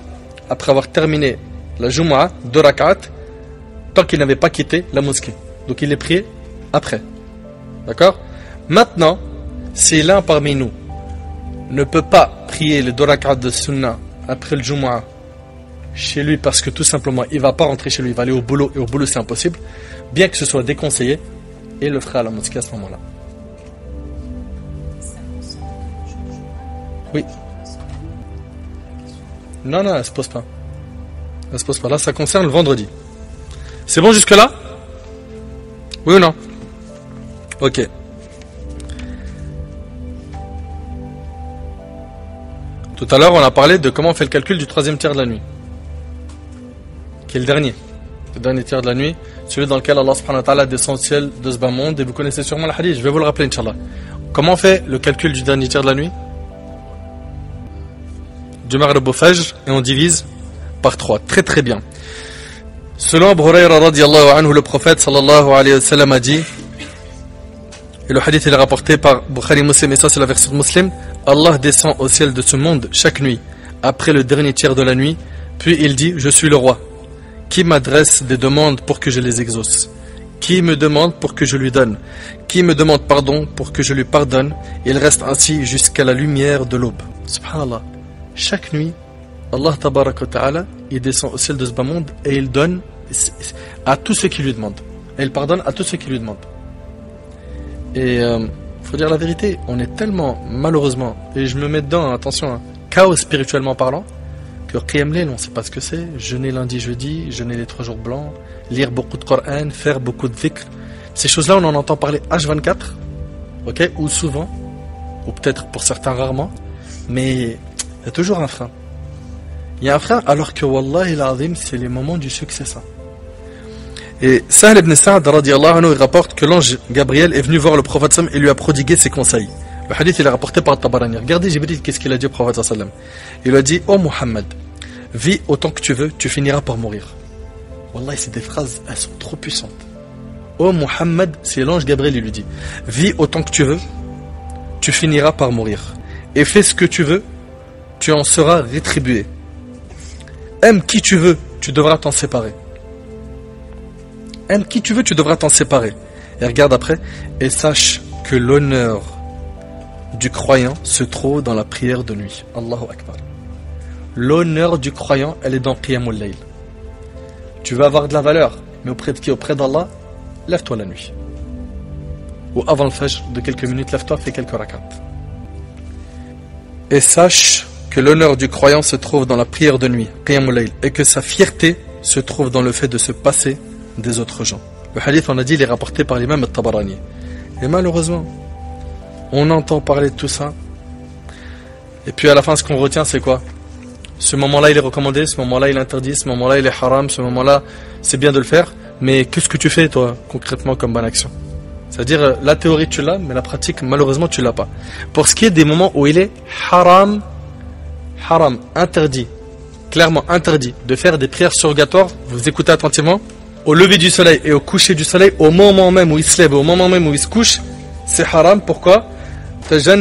après avoir terminé la Jumu'ah, 2 rak'at, tant qu'il n'avait pas quitté la mosquée. Donc il est prié après. D'accord? Maintenant, si l'un parmi nous ne peut pas prier les 2 rak'at de Sunnah après le Jumu'ah chez lui parce que tout simplement il ne va pas rentrer chez lui, il va aller au boulot, et au boulot c'est impossible, bien que ce soit déconseillé, il le fera à la mosquée à ce moment-là. Oui. Non, elle ne se pose pas. Elle se pose pas. Là, ça concerne le vendredi. C'est bon jusque-là? Oui ou non? Ok. Tout à l'heure, on a parlé de comment on fait le calcul du 3e tiers de la nuit. Qui est le dernier. Le dernier tiers de la nuit. Celui dans lequel Allah subhanahu wa ta'ala descend au ciel de ce bas monde. Et vous connaissez sûrement le hadith. Je vais vous le rappeler, Inch'Allah. Comment on fait le calcul du dernier tiers de la nuit? Du Maghrib au Fajr, et on divise par 3. Très très bien. Selon Abu Hurayra radiyallahu anhu, le prophète sallallahu alayhi wa sallam a dit, et le hadith est rapporté par Bukhari Muslim, et ça c'est la version Muslim, Allah descend au ciel de ce monde chaque nuit, après le dernier tiers de la nuit, puis il dit, je suis le roi. Qui m'adresse des demandes pour que je les exauce? Qui me demande pour que je lui donne? Qui me demande pardon pour que je lui pardonne? Il reste ainsi jusqu'à la lumière de l'aube. Subhanallah. Chaque nuit, Allah tabaraka wa ta'ala, il descend au ciel de ce bas monde et il donne à tous ceux qui lui demandent. Et il pardonne à tous ceux qui lui demandent. Et faut dire la vérité, on est tellement, malheureusement, et je me mets dedans, attention, chaos spirituellement parlant, que Qiyam Layl, on ne sait pas ce que c'est, jeûner lundi, jeudi, jeûner les 3 jours blancs, lire beaucoup de Coran, faire beaucoup de dhikr. Ces choses-là, on en entend parler H24, ok, ou souvent, ou peut-être pour certains rarement, mais il y a toujours un frein. Il y a un frein alors que Wallahi al-Azim, c'est les moments du succès, ça. Et Sahl ibn Sa'd radiyallahu anhu, il rapporte que l'ange Gabriel est venu voir le prophète sallam et lui a prodigué ses conseils. Le hadith il est rapporté par Tabarani. Regardez Jibril, qu'est-ce qu'il a dit au prophète sallam. Il lui a dit, oh Muhammad, vis autant que tu veux, tu finiras par mourir. Wallahi, c'est des phrases, elles sont trop puissantes. Oh Muhammad, c'est l'ange Gabriel, il lui dit, vis autant que tu veux, tu finiras par mourir. Et fais ce que tu veux, tu en seras rétribué. Aime qui tu veux, tu devras t'en séparer. Aime qui tu veux, tu devras t'en séparer. Et regarde après, et sache que l'honneur du croyant se trouve dans la prière de nuit. Allahu Akbar. L'honneur du croyant, elle est dans Qiyamul Layl. Tu veux avoir de la valeur, mais auprès de qui? Auprès d'Allah, lève-toi la nuit. Ou avant le Fajr, de quelques minutes, lève-toi, fais quelques rakats. Et sache que l'honneur du croyant se trouve dans la prière de nuit, Qiyamul Layl, et que sa fierté se trouve dans le fait de se passer des autres gens. Le hadith, on a dit, il est rapporté par l'imam al-Tabarani. Et malheureusement, on entend parler de tout ça, et puis à la fin, ce qu'on retient, c'est quoi? Ce moment-là, il est recommandé, ce moment-là, il est interdit, ce moment-là, il est haram, ce moment-là, c'est bien de le faire, mais qu'est-ce que tu fais, toi, concrètement, comme bonne action? C'est-à-dire, la théorie, tu l'as, mais la pratique, malheureusement, tu l'as pas. Pour ce qui est des moments où il est haram, interdit, clairement interdit, de faire des prières surrogatoires, vous écoutez attentivement, au lever du soleil et au coucher du soleil, au moment même où il se lève, au moment même où il se couche, c'est haram. Pourquoi? Parce que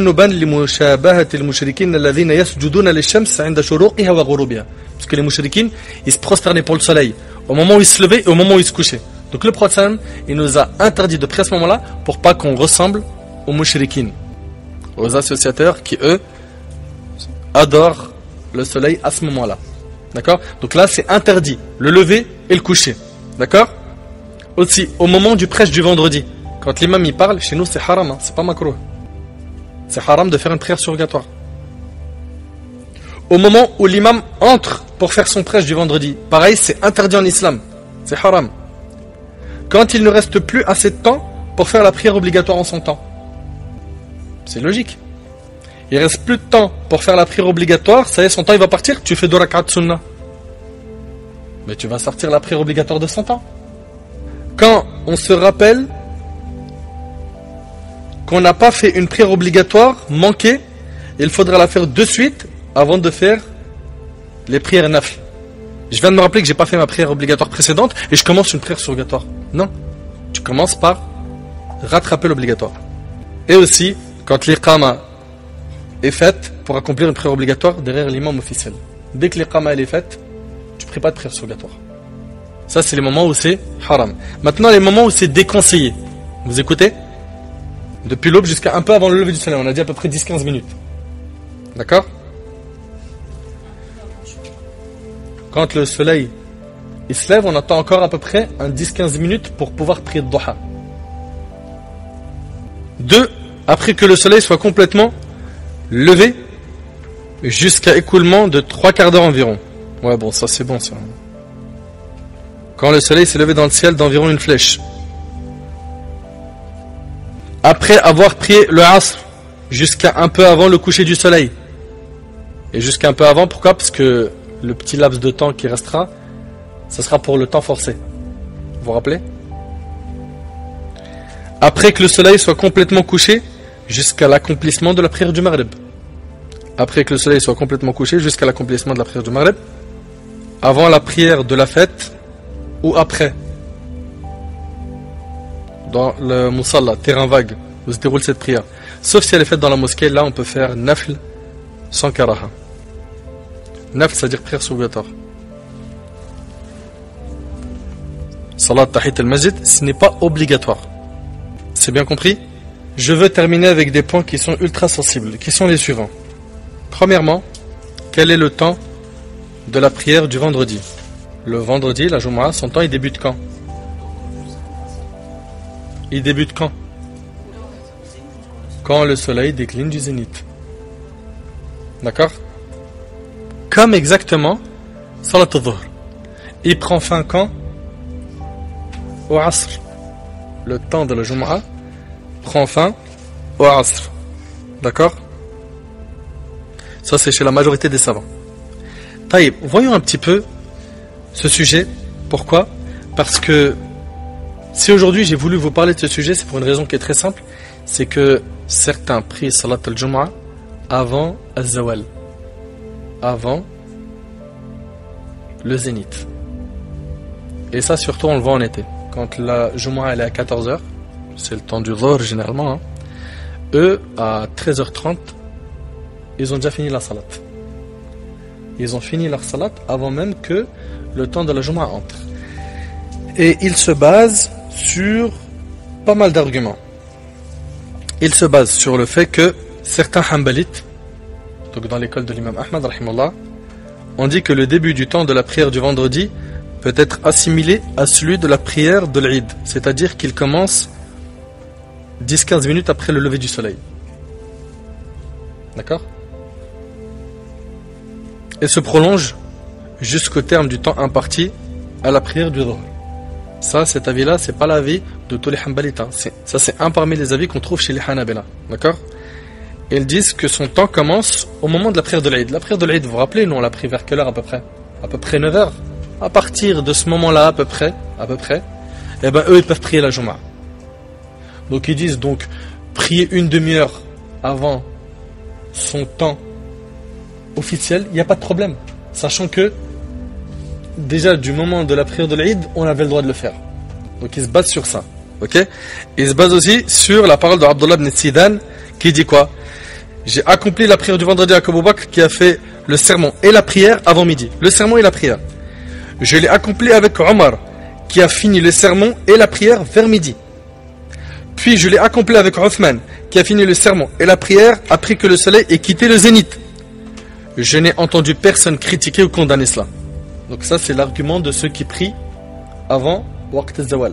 les mouchriquines, ils se prosternaient pour le soleil au moment où il se levait et au moment où il se couchait. Donc le prophète, il nous a interdit de prier à ce moment-là pour pas qu'on ressemble aux mouchriquines, aux associateurs qui eux adorent le soleil à ce moment-là. D'accord? Donc là c'est interdit, le lever et le coucher. D'accord? Aussi, au moment du prêche du vendredi, quand l'imam y parle, chez nous c'est haram, hein, c'est pas makrouh. C'est haram de faire une prière surrogatoire. Au moment où l'imam entre pour faire son prêche du vendredi, pareil, c'est interdit en islam. C'est haram. Quand il ne reste plus assez de temps pour faire la prière obligatoire en son temps. C'est logique. Il reste plus de temps pour faire la prière obligatoire, ça y est, son temps il va partir, tu fais 2 rak'at sunnah. Mais tu vas sortir la prière obligatoire de son temps. Quand on se rappelle qu'on n'a pas fait une prière obligatoire manquée, il faudra la faire de suite avant de faire les prières nafl. Je viens de me rappeler que j'ai pas fait ma prière obligatoire précédente et je commence une prière surrogatoire. Non, tu commences par rattraper l'obligatoire. Et aussi, quand l'iqama est faite pour accomplir une prière obligatoire derrière l'imam officiel. Dès que l'iqama est faite, tu ne pries pas de prière surrogatoire. Ça, c'est les moments où c'est haram. Maintenant, les moments où c'est déconseillé. Vous écoutez? Depuis l'aube jusqu'à un peu avant le lever du soleil. On a dit à peu près 10-15 minutes. D'accord? Quand le soleil il se lève, on attend encore à peu près un 10-15 minutes pour pouvoir prier le duha. 2. Après que le soleil soit complètement levé, jusqu'à écoulement de 3 quarts d'heure environ. Ouais, bon, ça c'est bon, ça. Quand le soleil s'est levé dans le ciel d'environ une flèche. Après avoir prié le asr, jusqu'à un peu avant le coucher du soleil. Et jusqu'à un peu avant, pourquoi? Parce que le petit laps de temps qui restera, ce sera pour le temps forcé. Vous vous rappelez? Après que le soleil soit complètement couché, jusqu'à l'accomplissement de la prière du Maghrib. Après que le soleil soit complètement couché, jusqu'à l'accomplissement de la prière du Maghrib. Avant la prière de la fête, ou après. Dans le Musalla, terrain vague, où se déroule cette prière. Sauf si elle est faite dans la mosquée, là on peut faire nafl sans karaha. Nafl, c'est-à-dire prière surrogatoire. Salat tahit al-masjid, ce n'est pas obligatoire. C'est bien compris? Je veux terminer avec des points qui sont ultra sensibles, qui sont les suivants. Premièrement, quel est le temps de la prière du vendredi? Le vendredi, la Jumu'ah, son temps, il débute quand? Il débute quand? Quand le soleil décline du zénith. D'accord? Comme exactement Salat al-Dhuhr. Il prend fin quand? Au Asr. Le temps de la Jumu'ah prend fin au Asr. D'accord? Ça c'est chez la majorité des savants. Taïb, voyons un petit peu ce sujet. Pourquoi? Parce que si aujourd'hui j'ai voulu vous parler de ce sujet, c'est pour une raison qui est très simple. C'est que certains prient Salat al-Jumu'ah avant al-Zawal. Avant le zénith. Et ça surtout on le voit en été. Quand la Jumu'ah elle est à 14h, c'est le temps du Dhuhr généralement, hein. Eux à 13h30 ils ont déjà fini la salat. Ils ont fini leur salat avant même que le temps de la Jumu'ah entre. Et ils se basent sur pas mal d'arguments. Ils se basent sur le fait que certains Hanbalites, donc dans l'école de l'imam Ahmad rahimahullah, on dit que le début du temps de la prière du vendredi peut être assimilé à celui de la prière de l'Eid, c'est-à-dire qu'il commence 10-15 minutes après le lever du soleil. D'accord? Et se prolonge jusqu'au terme du temps imparti à la prière du Dhuhr. Ça, cet avis-là, c'est pas l'avis de tous les Hanbalites. Ça, c'est un parmi les avis qu'on trouve chez les Hanabila. D'accord? Ils disent que son temps commence au moment de la prière de l'Eid. La prière de l'Eid, vous vous rappelez, nous on l'a pris vers quelle heure à peu près? À peu près 9h. À partir de ce moment-là, à peu près, eh ben eux, ils peuvent prier la Jumu'ah. Donc ils disent donc, prier une demi-heure avant son temps officiel, il n'y a pas de problème. Sachant que, déjà du moment de la prière de l'Eid, on avait le droit de le faire. Donc ils se basent sur ça. Ok? Ils se basent aussi sur la parole de Abdullah ibn Sidan, qui dit quoi? J'ai accompli la prière du vendredi à Abu Bakr, qui a fait le sermon et la prière avant midi. Le sermon et la prière. Je l'ai accompli avec Omar, qui a fini le sermon et la prière vers midi. Puis je l'ai accompli avec Othman, qui a fini le sermon et la prière après que le soleil ait quitté le zénith. Je n'ai entendu personne critiquer ou condamner cela. Donc ça c'est l'argument de ceux qui prient avant Waqt al-Zawal.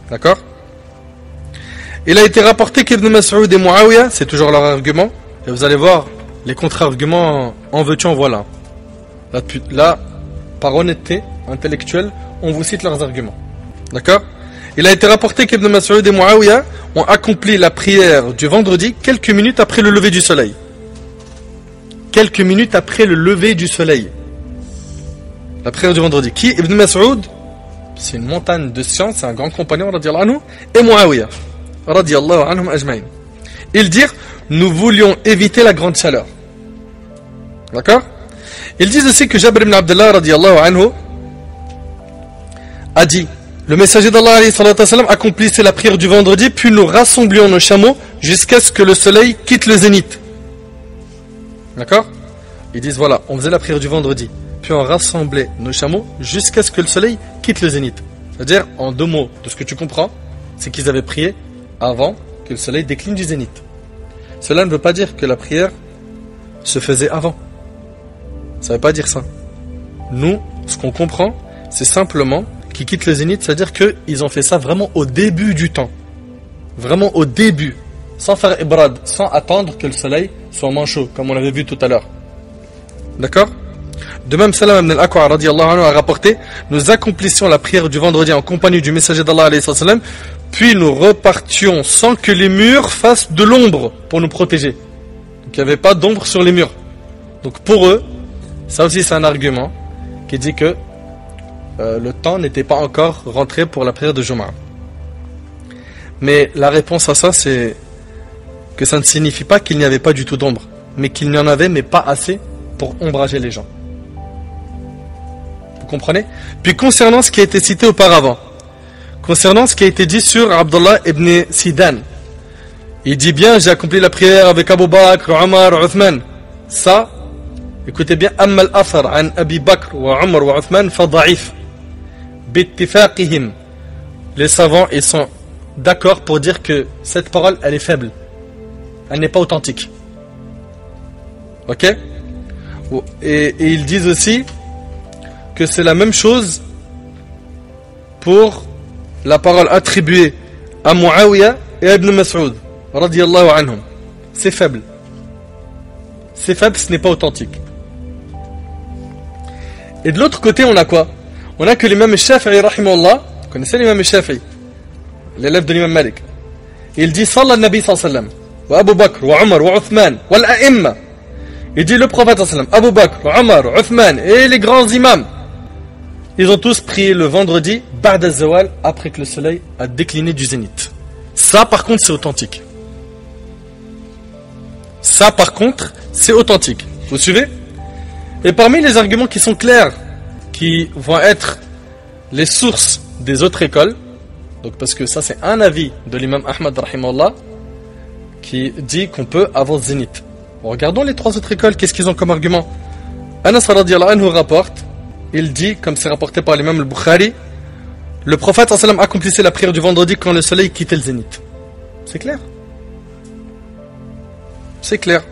D'accord? Il a été rapporté qu'Ibn Mas'ud et Muawiyah, c'est toujours leur argument, et vous allez voir les contre-arguments, en veux-tu en voilà. Là, par honnêteté intellectuelle, on vous cite leurs arguments. D'accord? Il a été rapporté qu'Ibn Mas'ud et Muawiyah ont accompli la prière du vendredi quelques minutes après le lever du soleil. Quelques minutes après le lever du soleil. La prière du vendredi. Qui? Ibn Mas'ud, c'est une montagne de science, c'est un grand compagnon, radiallahu anhu, et Muawiyah, radiallahu anhum ajma'in. Ils dirent, nous voulions éviter la grande chaleur. D'accord? Ils disent aussi que Jabir ibn Abdullah, radiallahu anhu, a dit, le messager d'Allah, alayhi salatu wassalam, accomplissait la prière du vendredi, puis nous rassemblions nos chameaux jusqu'à ce que le soleil quitte le zénith. D'accord? Ils disent, voilà, on faisait la prière du vendredi, puis on rassemblait nos chameaux jusqu'à ce que le soleil quitte le zénith. C'est-à-dire, en deux mots, de ce que tu comprends, c'est qu'ils avaient prié avant que le soleil décline du zénith. Cela ne veut pas dire que la prière se faisait avant. Ça ne veut pas dire ça. Nous, ce qu'on comprend, c'est simplement qu'ils quittent le zénith, c'est-à-dire qu'ils ont fait ça vraiment au début du temps. Vraiment au début. Sans faire ibrad, sans attendre que le soleil soit moins chaud, comme on l'avait vu tout à l'heure. D'accord? De même, Salam ibn al-Aqwa radiyallahu anhu a rapporté, nous accomplissions la prière du vendredi en compagnie du messager d'Allah alayhi salam, puis nous repartions sans que les murs fassent de l'ombre pour nous protéger. Donc il n'y avait pas d'ombre sur les murs. Donc pour eux, ça aussi c'est un argument qui dit que le temps n'était pas encore rentré pour la prière de Jumu'ah. Mais la réponse à ça, c'est que ça ne signifie pas qu'il n'y avait pas du tout d'ombre, mais qu'il n'y en avait, mais pas assez pour ombrager les gens. Vous comprenez? Puis concernant ce qui a été cité auparavant, concernant ce qui a été dit sur Abdullah ibn Sidan, il dit bien, j'ai accompli la prière avec Abu Bakr, Omar, Uthman. Ça, écoutez bien, Amma al-Athar an Abi Bakr wa Omar wa Uthman fa da'if. Bittifaqihim. Les savants, ils sont d'accord pour dire que cette parole, elle est faible. Elle n'est pas authentique. Ok? Et ils disent aussi que c'est la même chose pour la parole attribuée à Muawiyah et à Ibn Mas'ud radiyallahu anhum. C'est faible. C'est faible, ce n'est pas authentique. Et de l'autre côté, on a quoi? On a que l'imam Shafi'i rahimahullah, vous connaissez l'imam Shafi'i, l'élève de l'imam Malik. Il dit Sallallahu Nabi sallallahu alayhi wa sallam, wa Abu Bakr, wa Omar, wa Uthman, wa al-a'imma. Il dit le prophète sallallahu alayhi wa sallam, Abu Bakr, Omar, Uthman et les grands imams, ils ont tous prié le vendredi, ba'd az-zawal, après que le soleil a décliné du zénith. Ça par contre c'est authentique. Ça par contre c'est authentique. Vous suivez? Et parmi les arguments qui sont clairs, qui vont être les sources des autres écoles, donc parce que ça c'est un avis de l'imam Ahmad rahimahullah, qui dit qu'on peut avant le zénith. Regardons les trois autres écoles, qu'est-ce qu'ils ont comme argument? Anas radiyallahu anhu rapporte, il dit, comme c'est rapporté par l'imam al-Bukhari, le prophète sallallahu alayhi wa sallam accomplissait la prière du vendredi quand le soleil quittait le zénith. C'est clair? C'est clair.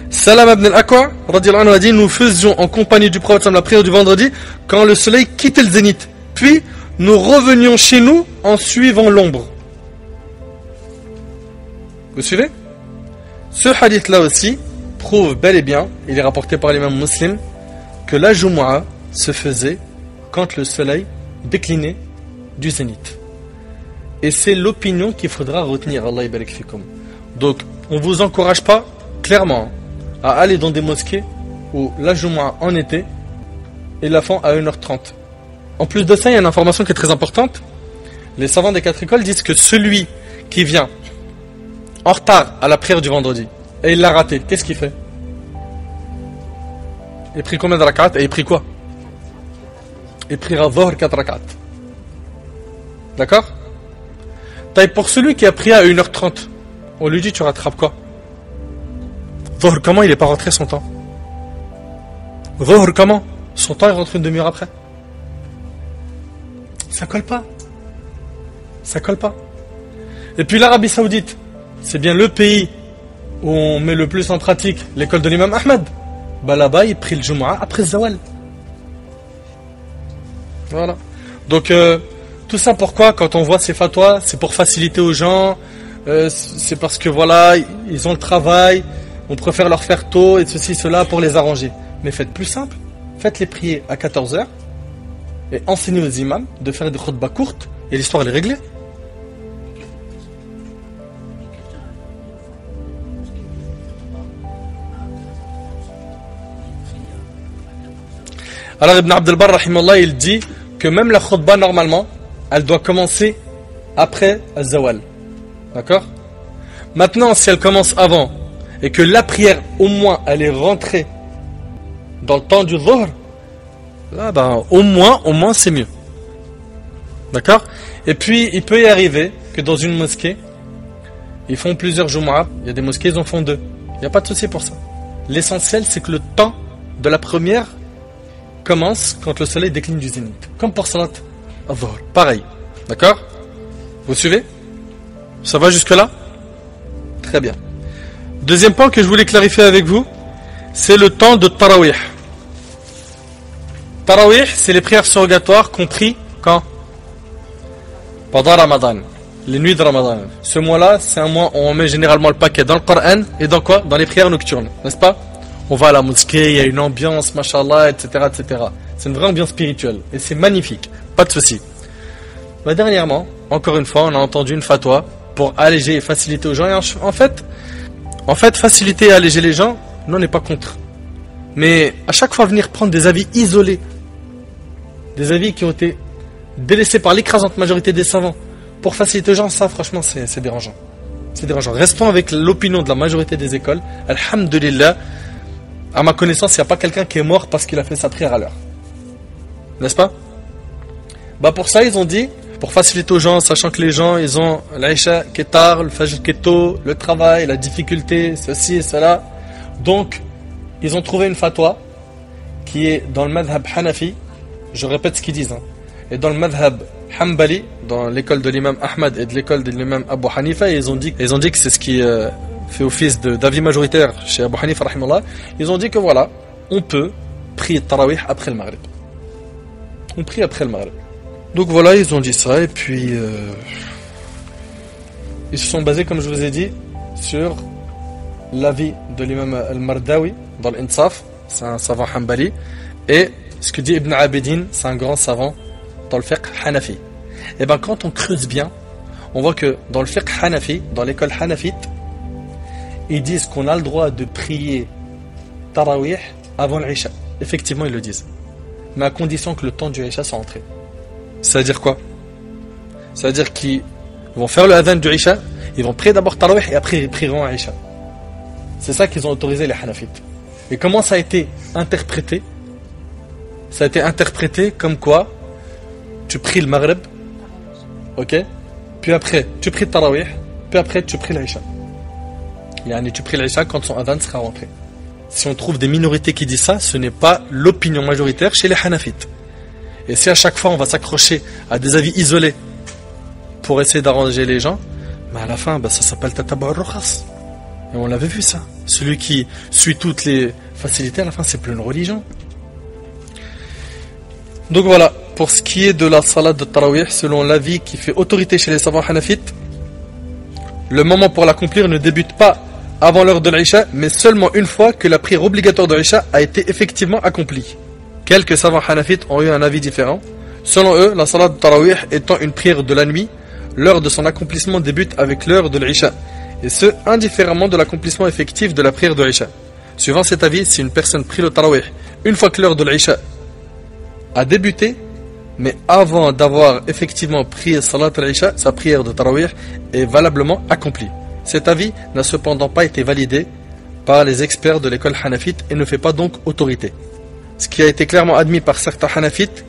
Salam ibn al-Aqwa radiyallahu anhu a dit, nous faisions en compagnie du prophète sallallahu alayhi wa sallam la prière du vendredi quand le soleil quittait le zénith. Puis nous revenions chez nous en suivant l'ombre. Vous suivez? Ce hadith là aussi prouve bel et bien, il est rapporté par l'imam Muslim, que la Jumu'ah se faisait quand le soleil déclinait du zénith. Et c'est l'opinion qu'il faudra retenir. Allah yabarak fikum. Donc on ne vous encourage pas clairement à aller dans des mosquées où la Jumu'ah en été et la font à 1h30. En plus de ça, il y a une information qui est très importante. Les savants des quatre écoles disent que celui qui vient en retard à la prière du vendredi et il l'a raté, qu'est-ce qu'il fait? Il prie combien de rak'at et il prie quoi? Il priera Dhuhr 4 rak'at. D'accord? Pour celui qui a prié à 1h30, on lui dit tu rattrapes quoi? Dhuhr comment? Il n'est pas rentré son temps. Dhuhr comment? Son temps est rentré une demi-heure après. Ça colle pas. Ça colle pas. Et puis l'Arabie Saoudite, c'est bien le pays où on met le plus en pratique l'école de l'imam Ahmad. Bah là-bas, il prie le Jumu'ah après le Zawal. Voilà. Donc, tout ça pourquoi? Quand on voit ces fatwas, c'est pour faciliter aux gens, c'est parce que voilà, ils ont le travail, on préfère leur faire tôt et ceci, cela pour les arranger. Mais faites plus simple, faites-les prier à 14h et enseignez aux imams de faire des khutbahs courtes et l'histoire elle est réglée. Alors Ibn Abd al-Barr, rahimallah, il dit que même la khutbah, normalement, elle doit commencer après al-zawal. D'accord? Maintenant, si elle commence avant, et que la prière, au moins, elle est rentrée dans le temps du dhuhr, là, ben, au moins, c'est mieux. D'accord? Et puis, il peut y arriver que dans une mosquée, ils font plusieurs Jumu'ah. Il y a des mosquées, ils en font 2. Il n'y a pas de souci pour ça. L'essentiel, c'est que le temps de la première commence quand le soleil décline du zénith. Comme pour Salat al-Dhuhr. Pareil. D'accord? Vous suivez? Ça va jusque-là? Très bien. Deuxième point que je voulais clarifier avec vous, c'est le temps de Tarawih. Tarawih, c'est les prières surrogatoires compris quand? Pendant Ramadan. Les nuits de Ramadan. Ce mois-là, c'est un mois où on met généralement le paquet dans le Coran et dans quoi? Dans les prières nocturnes, n'est-ce pas? On va à la mosquée, il y a une ambiance, mashallah, etc., etc. C'est une vraie ambiance spirituelle et c'est magnifique, pas de souci. Mais dernièrement, encore une fois, on a entendu une fatwa pour alléger et faciliter aux gens. Et en fait, faciliter et alléger les gens, nous on n'est pas contre. Mais à chaque fois venir prendre des avis isolés, des avis qui ont été délaissés par l'écrasante majorité des savants, pour faciliter aux gens, ça franchement c'est dérangeant. C'est dérangeant. Restons avec l'opinion de la majorité des écoles. Alhamdulillah, à ma connaissance, il n'y a pas quelqu'un qui est mort parce qu'il a fait sa prière à l'heure. N'est-ce pas? Bah pour ça, ils ont dit, pour faciliter aux gens, sachant que les gens, ils ont l'Aïcha qui est tard, le Fajr qui est tôt, le travail, la difficulté, ceci et cela. Donc, ils ont trouvé une fatwa qui est dans le madhab Hanafi. Je répète ce qu'ils disent. Et dans le madhab Hanbali, dans l'école de l'imam Ahmad et de l'école de l'imam Abu Hanifa, ils ont dit que c'est ce qui fait office d'avis majoritaire chez Abu Hanifa, rahimahullah. Ils ont dit que voilà, on peut prier Tarawih après le Maghrib. On prie après le Maghrib. Donc voilà, ils ont dit ça, et puis ils se sont basés, comme je vous ai dit, sur l'avis de l'imam al-Mardawi dans l'Insaf, c'est un savant Hanbali, et ce que dit Ibn Abidin, c'est un grand savant dans le fiqh Hanafi. Et bien quand on creuse bien, on voit que dans le fiqh Hanafi, dans l'école Hanafite, ils disent qu'on a le droit de prier Tarawih avant l'Isha. Effectivement, ils le disent. Mais à condition que le temps du Isha soit entré. C'est-à-dire quoi? C'est-à-dire qu'ils vont faire le adhan du Isha, ils vont prier d'abord Tarawih et après ils prieront Isha. C'est ça qu'ils ont autorisé les Hanafites. Et comment ça a été interprété? Ça a été interprété comme quoi tu pries le Maghrib, ok? Puis après tu pries Tarawih, puis après tu pries l'Isha. Yani tu pries l'Isha quand son adhan sera rentré. Si on trouve des minorités qui disent ça, ce n'est pas l'opinion majoritaire chez les Hanafites. Et si à chaque fois on va s'accrocher à des avis isolés pour essayer d'arranger les gens, mais à la fin, ça s'appelle Tatabu al-Rukhas. Et on l'avait vu ça. Celui qui suit toutes les facilités, à la fin, c'est plus une religion. Donc voilà, pour ce qui est de la salat de Tarawih, selon l'avis qui fait autorité chez les savants hanafites, le moment pour l'accomplir ne débute pas avant l'heure de l'Isha, mais seulement une fois que la prière obligatoire de l'Isha a été effectivement accomplie. Quelques savants hanafites ont eu un avis différent. Selon eux, la salat de Tarawih étant une prière de la nuit, l'heure de son accomplissement débute avec l'heure de l'Isha, et ce, indifféremment de l'accomplissement effectif de la prière de l'Isha. Suivant cet avis, si une personne prie le Tarawih une fois que l'heure de l'Isha a débuté, mais avant d'avoir effectivement prié Salat al-Isha, sa prière de Tarawih est valablement accomplie. Cet avis n'a cependant pas été validé par les experts de l'école Hanafite et ne fait pas donc autorité. Ce qui a été clairement admis par certains Hanafites,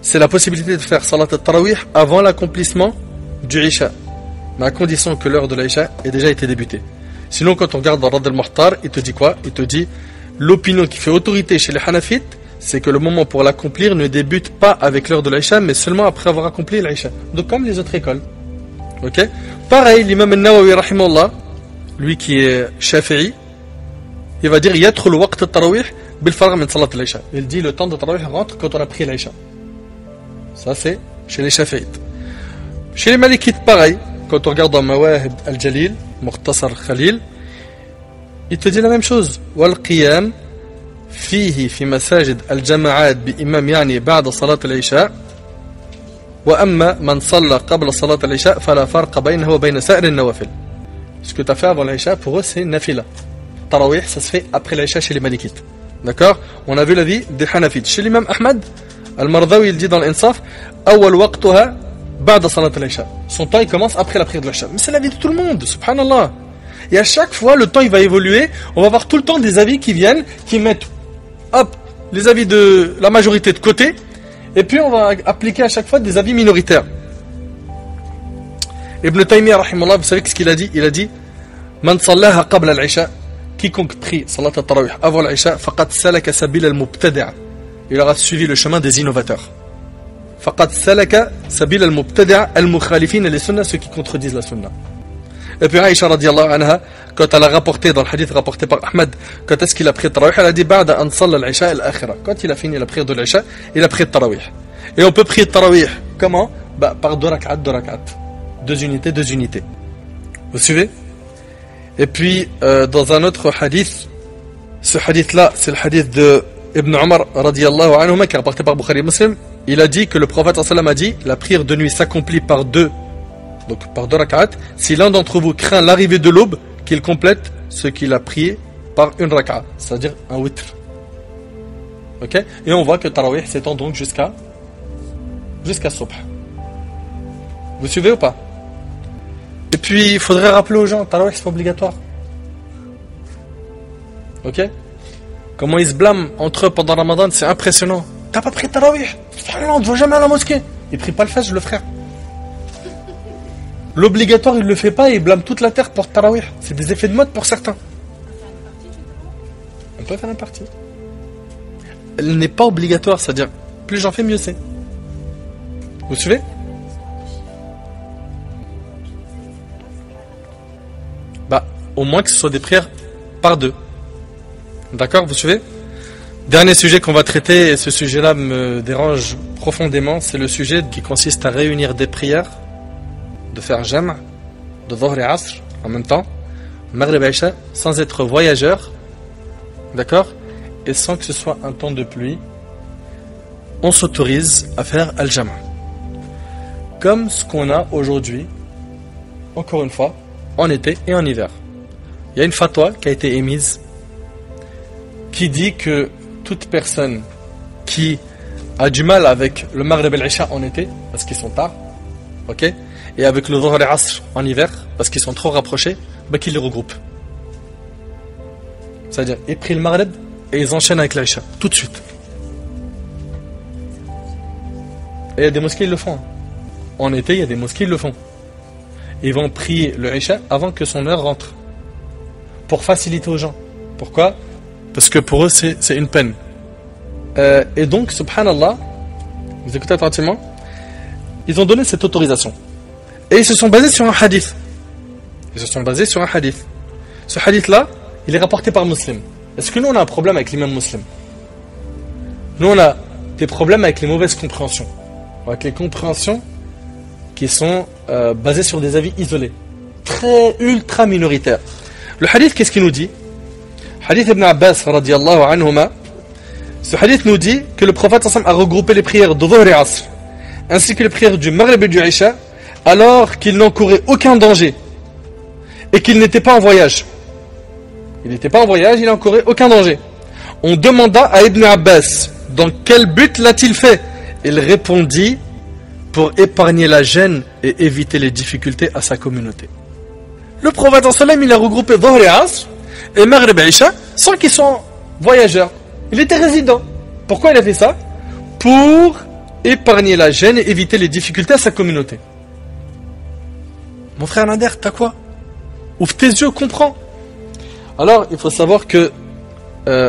c'est la possibilité de faire Salat al-Tarawih avant l'accomplissement du Isha, mais à condition que l'heure de l'Isha ait déjà été débutée. Sinon, quand on regarde dans Rad al-Muhtar, il te dit quoi? Il te dit l'opinion qui fait autorité chez les Hanafites, c'est que le moment pour l'accomplir ne débute pas avec l'heure de l'Isha, mais seulement après avoir accompli l'Isha. Donc comme les autres écoles. Ok? Pareil, l'imam al-Nawawi, rahimahullah, lui qui est Shafi'i, il va dire yadkhulu waqt al-Tarawih bil faragh min salat al-Isha. Il dit le temps de Tarawih rentre quand on a pris l'Isha. Ça c'est chez les Shafi'ites. Chez les Malikites, pareil, quand on regarde dans Mawahib al-Jalil, Mukhtasar Khalil, il te dit la même chose. Wal qiyam فيه في مساجد الجماعات بإمام يعني بعد صلاة العشاء وأما من صلى قبل صلاة العشاء فلا فرق بينه وبين سائر النوافل. Ce que tu as fait avant l'Isha, pour eux c'est nafila. Tarawih, ça se fait après l'Isha chez les Malikites. D'accord? On a vu l'avis des Hanafites. Chez l'imam Ahmad, Al-Mardawi, il dit dans l'Insaf, Awal waqtuha ba'da salat al-Isha. Son temps, il commence après la prière de l'Isha. Mais c'est l'avis de tout le monde, subhanallah. Et à chaque fois, le temps, il va évoluer. On va voir tout le temps des avis qui viennent, qui mettent, hop, les avis de la majorité de côté. Et puis, on va appliquer à chaque fois des avis minoritaires. Ibn Taymiyyah, rahimahullah, vous savez ce qu'il a dit? Il a dit, Man sallaha qabla al-Isha, quiconque prie salat al-Tarawih avant l'Isha, faqad salaka sabil al-mubtadi'a. Il aura suivi le chemin des innovateurs. Faqad salaka sabil al-mubtadi'a al-mukhalifin les sunnah, ceux qui contredisent la sunnah. Et puis Aïcha radiyallahu anha, quand elle a rapporté dans le hadith rapporté par Ahmad, quand est-ce qu'il a prié Tarawih, elle a dit ba'da an salla al-Isha al-akhira. Quand il a fini la prière de l'Isha, il a prié Tarawih. Et on peut prier Tarawih comment? Par deux rak'at. 2 unités, 2 unités. Vous suivez? Et puis, dans un autre hadith, ce hadith-là, c'est le hadith de Ibn Umar, radiyallahu anhuma, qui est rapporté par Bukhari Muslim. Il a dit que le prophète sallam a dit, la prière de nuit s'accomplit par 2 rak'at. Si l'un d'entre vous craint l'arrivée de l'aube, qu'il complète ce qu'il a prié par 1 rak'at, c'est-à-dire un witr. Ok? Et on voit que Tarawih s'étend donc jusqu'à Subh. Vous suivez ou pas? Et puis, il faudrait rappeler aux gens, Tarawih, c'est pas obligatoire. Ok? Comment ils se blâment entre eux pendant Ramadan, c'est impressionnant. T'as pas pris Tarawih? On ne va jamais à la mosquée. Il prie pas le Fajr, le frère. L'obligatoire, il le fait pas et il blâme toute la terre pour Tarawih. C'est des effets de mode pour certains. On peut faire une partie. Elle n'est pas obligatoire, c'est-à-dire, plus j'en fais, mieux c'est. Vous suivez? Au moins que ce soit des prières par 2. D'accord, vous suivez? Dernier sujet qu'on va traiter, et ce sujet-là me dérange profondément, c'est le sujet qui consiste à réunir des prières, de faire jam', de Dhuhr et Asr en même temps, Maghrib et Isha, sans être voyageur, d'accord, et sans que ce soit un temps de pluie. On s'autorise à faire al-jam'. Comme ce qu'on a aujourd'hui, encore une fois, en été et en hiver. Il y a une fatwa qui a été émise qui dit que toute personne qui a du mal avec le Maghrib et l'Isha en été, parce qu'ils sont tard, ok, et avec le Dhuhr et Asr en hiver, parce qu'ils sont trop rapprochés, bah qu'ils les regroupent. C'est-à-dire, ils prient le Maghrib et ils enchaînent avec l'Isha, tout de suite. Et il y a des mosquées qui le font. En été, il y a des mosquées qui le font. Ils vont prier le Isha avant que son heure rentre. Pour faciliter aux gens. Pourquoi? Parce que pour eux, c'est une peine. Et donc, subhanallah, vous écoutez attentivement, ils ont donné cette autorisation. Et ils se sont basés sur un hadith. Ce hadith-là, il est rapporté par Muslim. Est-ce que nous, on a un problème avec l'imam Muslim? Nous, on a des problèmes avec les mauvaises compréhensions. Avec les compréhensions qui sont basées sur des avis isolés. Très, ultra minoritaires. Le hadith, qu'est-ce qu'il nous dit? Hadith Ibn Abbas, radiyallahu anhuma. Ce hadith nous dit que le prophète a regroupé les prières de Dhuhr et Asr, ainsi que les prières du Maghrib et du Isha, alors qu'il n'encourait aucun danger, et qu'il n'était pas en voyage. Il n'était pas en voyage, il n'encourait aucun danger. On demanda à Ibn Abbas, dans quel but l'a-t-il fait? Il répondit, pour épargner la gêne et éviter les difficultés à sa communauté. Le prophète il a regroupé Dhuhr et Asr et Maghrib et Isha sans qu'ils soient voyageurs. Il était résident. Pourquoi il a fait ça? Pour épargner la gêne et éviter les difficultés à sa communauté. Mon frère Nader, t'as quoi? Ouvre tes yeux, comprends. Alors, il faut savoir que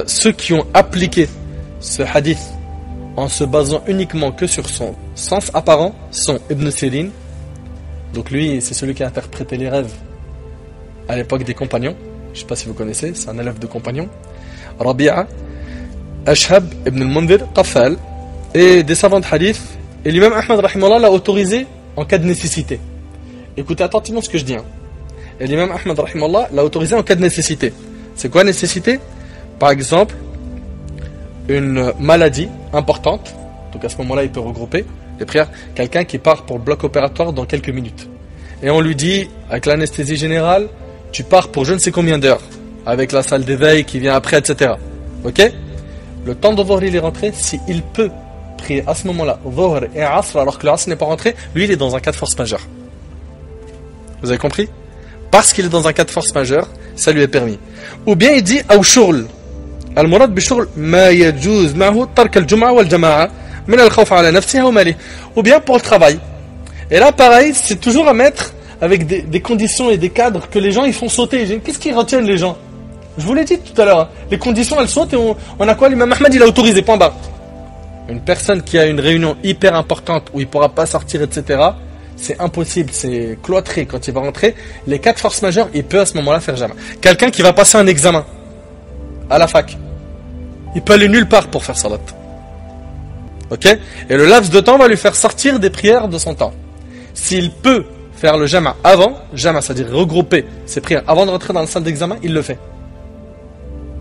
ceux qui ont appliqué ce hadith en se basant uniquement que sur son sens apparent sont Ibn Sirin. Donc lui, c'est celui qui a interprété les rêves à l'époque des compagnons. Je ne sais pas si vous connaissez, c'est un élève de compagnons. Rabi'a, Ashhab, Ibn al-Mundhir, Qafal, et des savants de hadith. Et l'imam Ahmad rahimahullah l'a autorisé en cas de nécessité. Écoutez attentivement ce que je dis. Et l'imam Ahmad rahimahullah l'a autorisé en cas de nécessité. C'est quoi nécessité? Par exemple, une maladie importante. Donc à ce moment-là, il peut regrouper les prières. Quelqu'un qui part pour le bloc opératoire dans quelques minutes. Et on lui dit, avec l'anesthésie générale, tu pars pour je ne sais combien d'heures, avec la salle d'éveil qui vient après, etc. Ok? le temps de Dhuhr il est rentré, s'il peut prier à ce moment-là, Dhuhr et Asr, alors que le Asr n'est pas rentré, lui il est dans un cas de force majeure. Vous avez compris? Parce qu'il est dans un cas de force majeure, ça lui est permis. Ou bien il dit Aw shughl. Al-murad bi shughl ma yajuz ma'hu tark al-jum'a wal jama'a min al-khawf ala nafsihi wa malihi. Ou bien pour le travail. Et là pareil, c'est toujours à mettre avec des conditions et des cadres que les gens ils font sauter. Qu'est-ce qu'ils retiennent les gens? Je vous l'ai dit tout à l'heure, hein. Les conditions elles sautent et on a quoi? L'imam Ahmad il a autorisé, point barre. Une personne qui a une réunion hyper importante où il ne pourra pas sortir, etc., c'est impossible, c'est cloîtré quand il va rentrer. Les cas de force majeure, il peut à ce moment-là faire jama. Quelqu'un qui va passer un examen à la fac, il peut aller nulle part pour faire salat. Ok? Et le laps de temps va lui faire sortir des prières de son temps. S'il peut faire le jama avant, jama, c'est-à-dire regrouper ses prières avant de rentrer dans la salle d'examen, il le fait.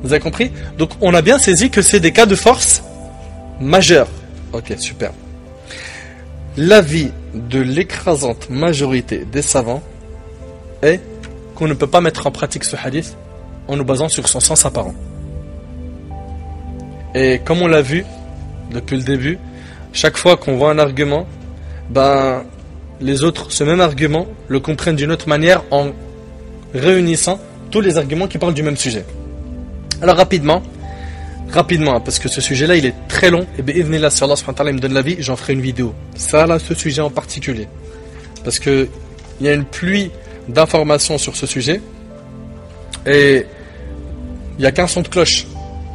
Vous avez compris? Donc on a bien saisi que c'est des cas de force majeure. Ok, super. L'avis de l'écrasante majorité des savants est qu'on ne peut pas mettre en pratique ce hadith en nous basant sur son sens apparent. Et comme on l'a vu depuis le début, chaque fois qu'on voit un argument, les autres, ce même argument, le comprennent d'une autre manière en réunissant tous les arguments qui parlent du même sujet. Alors rapidement, parce que ce sujet-là, il est très long, et bi'idhnillah, si Allah subhanahu wa ta'ala me donne la vie, j'en ferai une vidéo. Ça, là, ce sujet en particulier. Parce que il y a une pluie d'informations sur ce sujet, et il n'y a qu'un son de cloche.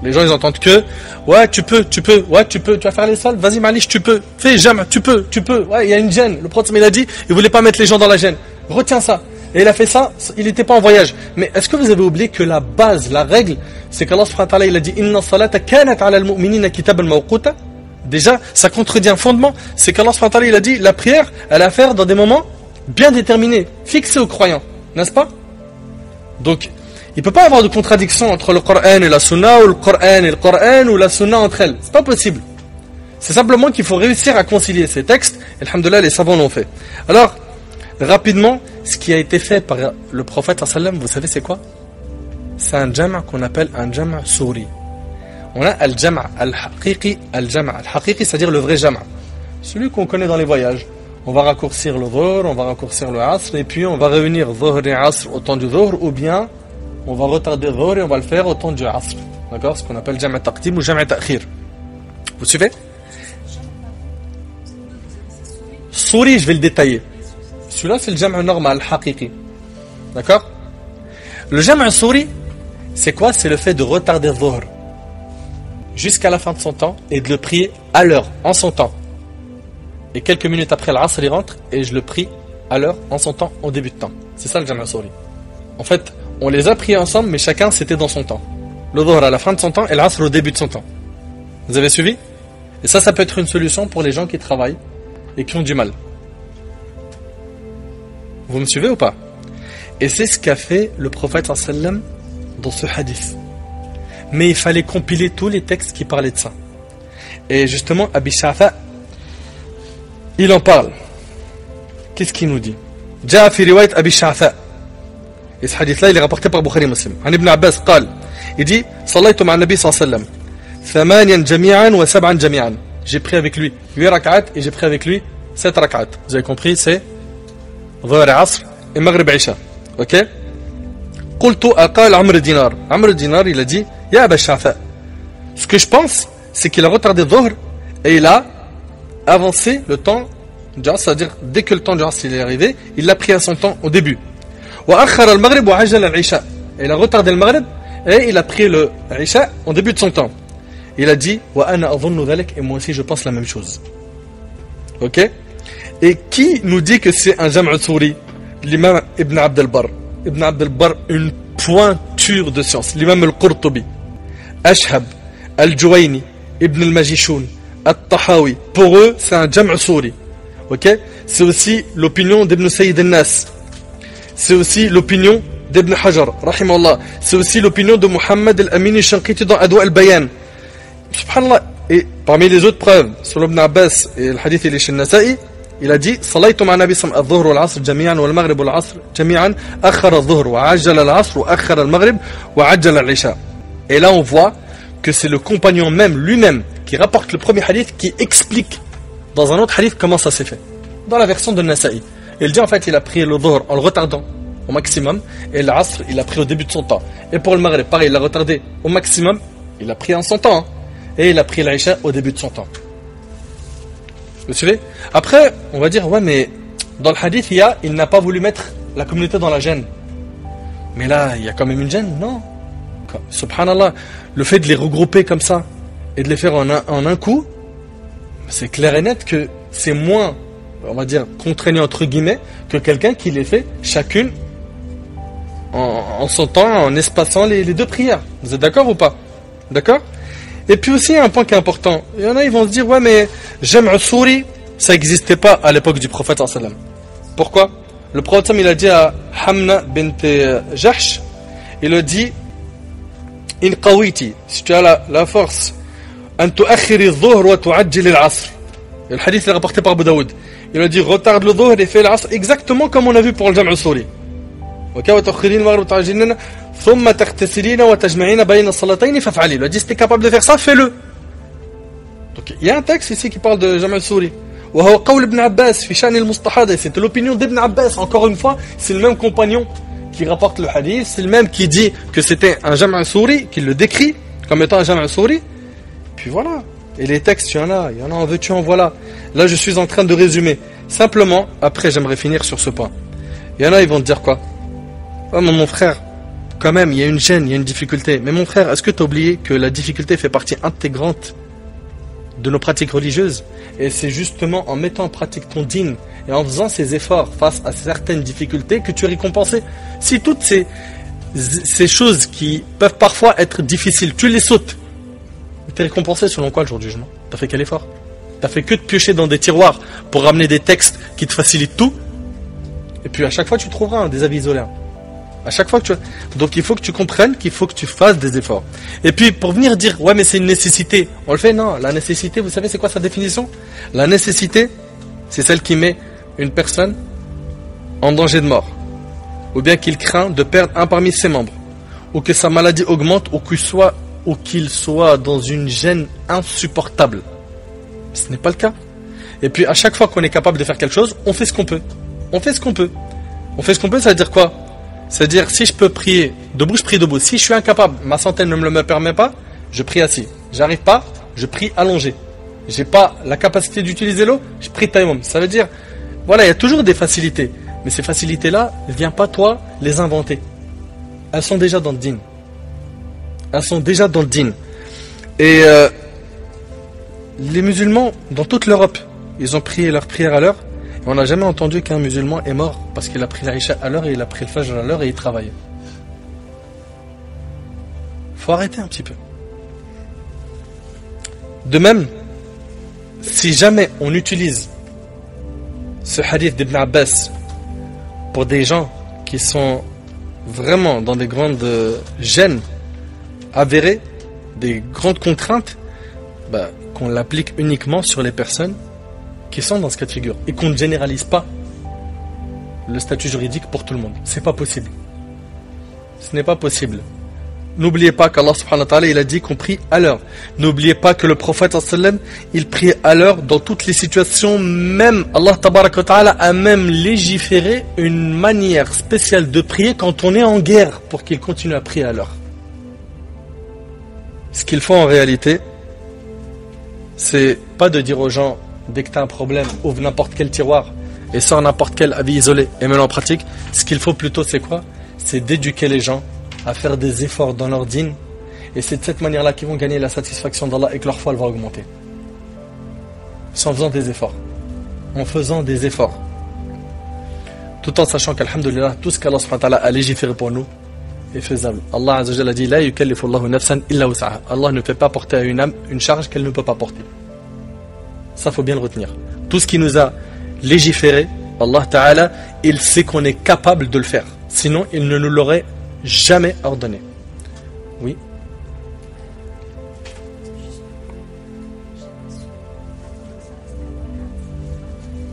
Les gens, ils entendent que, ouais, tu peux, tu vas faire les salles, vas-y, Malish, tu peux, fais jamais, tu peux, ouais, il y a une gêne. Le prophète, il a dit, il voulait pas mettre les gens dans la gêne. Retiens ça. Et il a fait ça, il n'était pas en voyage. Mais est-ce que vous avez oublié que la base, la règle, c'est qu'Allah subhanahu wa ta'ala, il a dit Inna salata kanat ala al-mu'minina kitaban mawquta. Déjà, ça contredit un fondement, c'est qu'Allah subhanahu wa ta'ala, il a dit la prière, elle est à faire dans des moments bien déterminés, fixés aux croyants, n'est-ce pas? Donc, il ne peut pas y avoir de contradiction entre le Coran et la Sunna, ou le Coran et le Coran, ou la Sunna entre elles. C'est pas possible. C'est simplement qu'il faut réussir à concilier ces textes, et alhamdoulilah, les savants l'ont fait. Alors, rapidement, ce qui a été fait par le prophète sallam, vous savez c'est quoi? C'est un jama' qu'on appelle un jama' souri. On a al-jama' al-haqiqi, al-jama' al-haqiqi, c'est-à-dire le vrai jama'. Celui qu'on connaît dans les voyages. On va raccourcir le dhuhr, on va raccourcir le asr, et puis on va réunir dhuhr et asr au temps du dhuhr, ou bien on va retarder dhuhr et on va le faire au temps du asr. D'accord? Ce qu'on appelle jama' taqdim ou jama' ta'khir. Vous suivez? Souri, je vais le détailler. Celui-là, c'est le jama' normal, haqiqi. D'accord? Le jama' souri, c'est quoi? C'est le fait de retarder dhuhr jusqu'à la fin de son temps et de le prier à l'heure, en son temps. Et quelques minutes après, l'asr il rentre et je le prie à l'heure, en son temps, au début de temps. C'est ça le jama' souri. En fait, on les a priés ensemble, mais chacun c'était dans son temps. Le dhuhr à la fin de son temps et l'asr au début de son temps. Vous avez suivi? Et ça peut être une solution pour les gens qui travaillent et qui ont du mal. Vous me suivez ou pas? Et c'est ce qu'a fait le prophète sallam dans ce hadith. Mais il fallait compiler tous les textes qui parlaient de ça. Et justement, Abi Sha'tha, il en parle. Qu'est-ce qu'il nous dit? Ja'a fi riwayat Abi Sha'tha. Et ce hadith-là, il est rapporté par Bukhari Muslim. An Ibn Abbas, قال, il dit, Sallaytu ma'a Nabi sallam, 8 jami'an wa 7 jami'an. J'ai pris avec lui 8 rak'at et j'ai pris avec lui 7 rak'at. Vous avez compris, c'est dhuhr asr et maghrib isha. Ok? قلت أقال عمرو دينار. عمرو دينار, il a dit, Ya Aba Sha'tha. Ce que je pense, c'est qu'il a retardé dhuhr et il a avancé le temps du asr, c'est-à-dire dès que le temps du asr est arrivé, il l'a pris à son temps au début. وأخر المغرب وعجل العشاء. Il a retardé le maghrib et il a pris le isha au début de son temps. Il a dit وأنا أظن ذلك, et moi aussi je pense la même chose. Ok? Et qui nous dit que c'est un jam' souri? L'imam Ibn Abd al-Barr. Ibn Abd al-Barr, une pointure de science. L'imam al-Qurtubi, Ashhab, al-Juwayni, Ibn al-Majishun, al-Tahawi. Pour eux, c'est un jam' souri. Ok? C'est aussi l'opinion d'Ibn Sayyid al-Nas. C'est aussi l'opinion d'Ibn Hajar, rahimahullah. C'est aussi l'opinion de Muhammad al-Amin al-Shanqiti dans Adwa al-Bayan. Subhanallah. Et parmi les autres preuves sur Ibn Abbas et le hadith il est chez Nasa'i, il a dit Salaytu ma'a Nabi sallam al-dhuhr wal-asr jami'an wal-maghrib wal-asr jami'an akhara al-dhuhr wa ajjala al-asr wa akhara al-maghrib wa ajjala al-isha. Et là on voit que c'est le compagnon même, lui-même, qui rapporte le premier hadith, qui explique dans un autre hadith comment ça s'est fait. Dans la version de Nasa'i. Il dit en fait, il a pris le dhuhr en le retardant au maximum, et l'asr, il a pris au début de son temps. Et pour le maghrib, pareil, il l'a retardé au maximum, il a pris en son temps, hein, et il a pris l'isha au début de son temps. Vous suivez? Après, on va dire, ouais, mais dans le hadith, il n'a pas voulu mettre la communauté dans la gêne. Mais là, il y a quand même une gêne, non? Subhanallah, le fait de les regrouper comme ça, et de les faire en un coup, c'est clair et net que c'est moins, on va dire, contraignant entre guillemets, que quelqu'un qui les fait chacune en son temps, en espaçant les deux prières. Vous êtes d'accord ou pas? D'accord? Et puis aussi, un point qui est important. Il y en a, ils vont se dire, ouais, mais Jam'u Souri, ça n'existait pas à l'époque du prophète sallam. Pourquoi? Le prophète, il a dit à Hamna bint Jahsh, il a dit, in qawiti, si tu as la force, an tu'akhiri dhuhr wa tu'ajjil al-asr. Le hadith est rapporté par Abu Daoud. Il a dit, retarde le dhuhr et fais l'asr, exactement comme on a vu pour le Jam'u Souri. Ok, wa tu'akhirin maghrib wa tu'ajjilina, thumma taghtasilina wa tajma'ina bayna as-salatayn faf'ali. Il a dit, si tu es capable de faire ça, fais-le. Donc, il y a un texte ici qui parle de Jam'u Souri. وهو قول ابن عباس في شأن المستحاضة. C'est l'opinion d'Ibn Abbas. Encore une fois, c'est le même compagnon qui rapporte le hadith, c'est le même qui dit que c'était un Jam'u Souri, qui le décrit comme étant un Jam'u Souri. Puis voilà. Et les textes, il y en a en veux-tu, en voilà. Là, je suis en train de résumer. Simplement, après, j'aimerais finir sur ce point. Il y en a, ils vont te dire quoi? Oh, mon frère, quand même, il y a une gêne, il y a une difficulté. Mais mon frère, est-ce que tu as oublié que la difficulté fait partie intégrante de nos pratiques religieuses? Et c'est justement en mettant en pratique ton dîn et en faisant ces efforts face à certaines difficultés que tu es récompensé. Si toutes ces choses qui peuvent parfois être difficiles, tu les sautes, tu es récompensé selon quoi le jour du jugement? Tu as fait quel effort? Tu as fait que de piocher dans des tiroirs pour ramener des textes qui te facilitent tout, et puis à chaque fois tu trouveras des avis isolés. À chaque fois que Donc il faut que tu comprennes qu'il faut que tu fasses des efforts. Et puis pour venir dire, ouais mais c'est une nécessité, on le fait? Non, la nécessité, vous savez c'est quoi sa définition? La nécessité, c'est celle qui met une personne en danger de mort, ou bien qu'il craint de perdre un parmi ses membres, ou que sa maladie augmente, ou qu'il soit dans une gêne insupportable. Ce n'est pas le cas. Et puis à chaque fois qu'on est capable de faire quelque chose, on fait ce qu'on peut. On fait ce qu'on peut. On fait ce qu'on peut, ça veut dire quoi? C'est-à-dire, si je peux prier debout, je prie debout. Si je suis incapable, ma santé ne me le permet pas, je prie assis. J'arrive pas, je prie allongé. J'ai pas la capacité d'utiliser l'eau, je prie tayammum. Ça veut dire, voilà, il y a toujours des facilités. Mais ces facilités-là, viens pas toi les inventer. Elles sont déjà dans le dîn. Elles sont déjà dans le dîn. Et les musulmans, dans toute l'Europe, ils ont prié leur prière à l'heure. Et on n'a jamais entendu qu'un musulman est mort parce qu'il a pris l'Aïcha à l'heure et il a pris le Fajr à l'heure et il travaille. Faut arrêter un petit peu. De même, si jamais on utilise ce hadith d'Ibn Abbas pour des gens qui sont vraiment dans des grandes gênes avérées, des grandes contraintes, qu'on l'applique uniquement sur les personnes qui sont dans ce cas de figure et qu'on ne généralise pas le statut juridique pour tout le monde. C'est pas possible. Ce n'est pas possible. N'oubliez pas qu'Allah subhanahu wa ta'ala il a dit qu'on prie à l'heure. N'oubliez pas que le prophète sallam il prie à l'heure dans toutes les situations. Même Allah tabaraka wa ta'ala a même légiféré une manière spéciale de prier quand on est en guerre pour qu'il continue à prier à l'heure. Ce qu'il faut en réalité, c'est pas de dire aux gens dès que tu as un problème, ouvre n'importe quel tiroir et sors n'importe quel avis isolé et mets-le en pratique. Ce qu'il faut plutôt, c'est quoi? C'est d'éduquer les gens à faire des efforts dans leur dîn. Et c'est de cette manière-là qu'ils vont gagner la satisfaction d'Allah et que leur foi elle va augmenter. C'est en faisant des efforts. En faisant des efforts. Tout en sachant qu'alhamdulillah, tout ce qu'Allah subhanahu wa ta'ala a légiféré pour nous est faisable. Allah azza wa jalla a dit, La yukallifu Allahu nafsan illa wus'aha. Allah ne fait pas porter à une âme une charge qu'elle ne peut pas porter. Ça, faut bien le retenir. Tout ce qui nous a légiféré, Allah Ta'ala, il sait qu'on est capable de le faire. Sinon, il ne nous l'aurait jamais ordonné. Oui.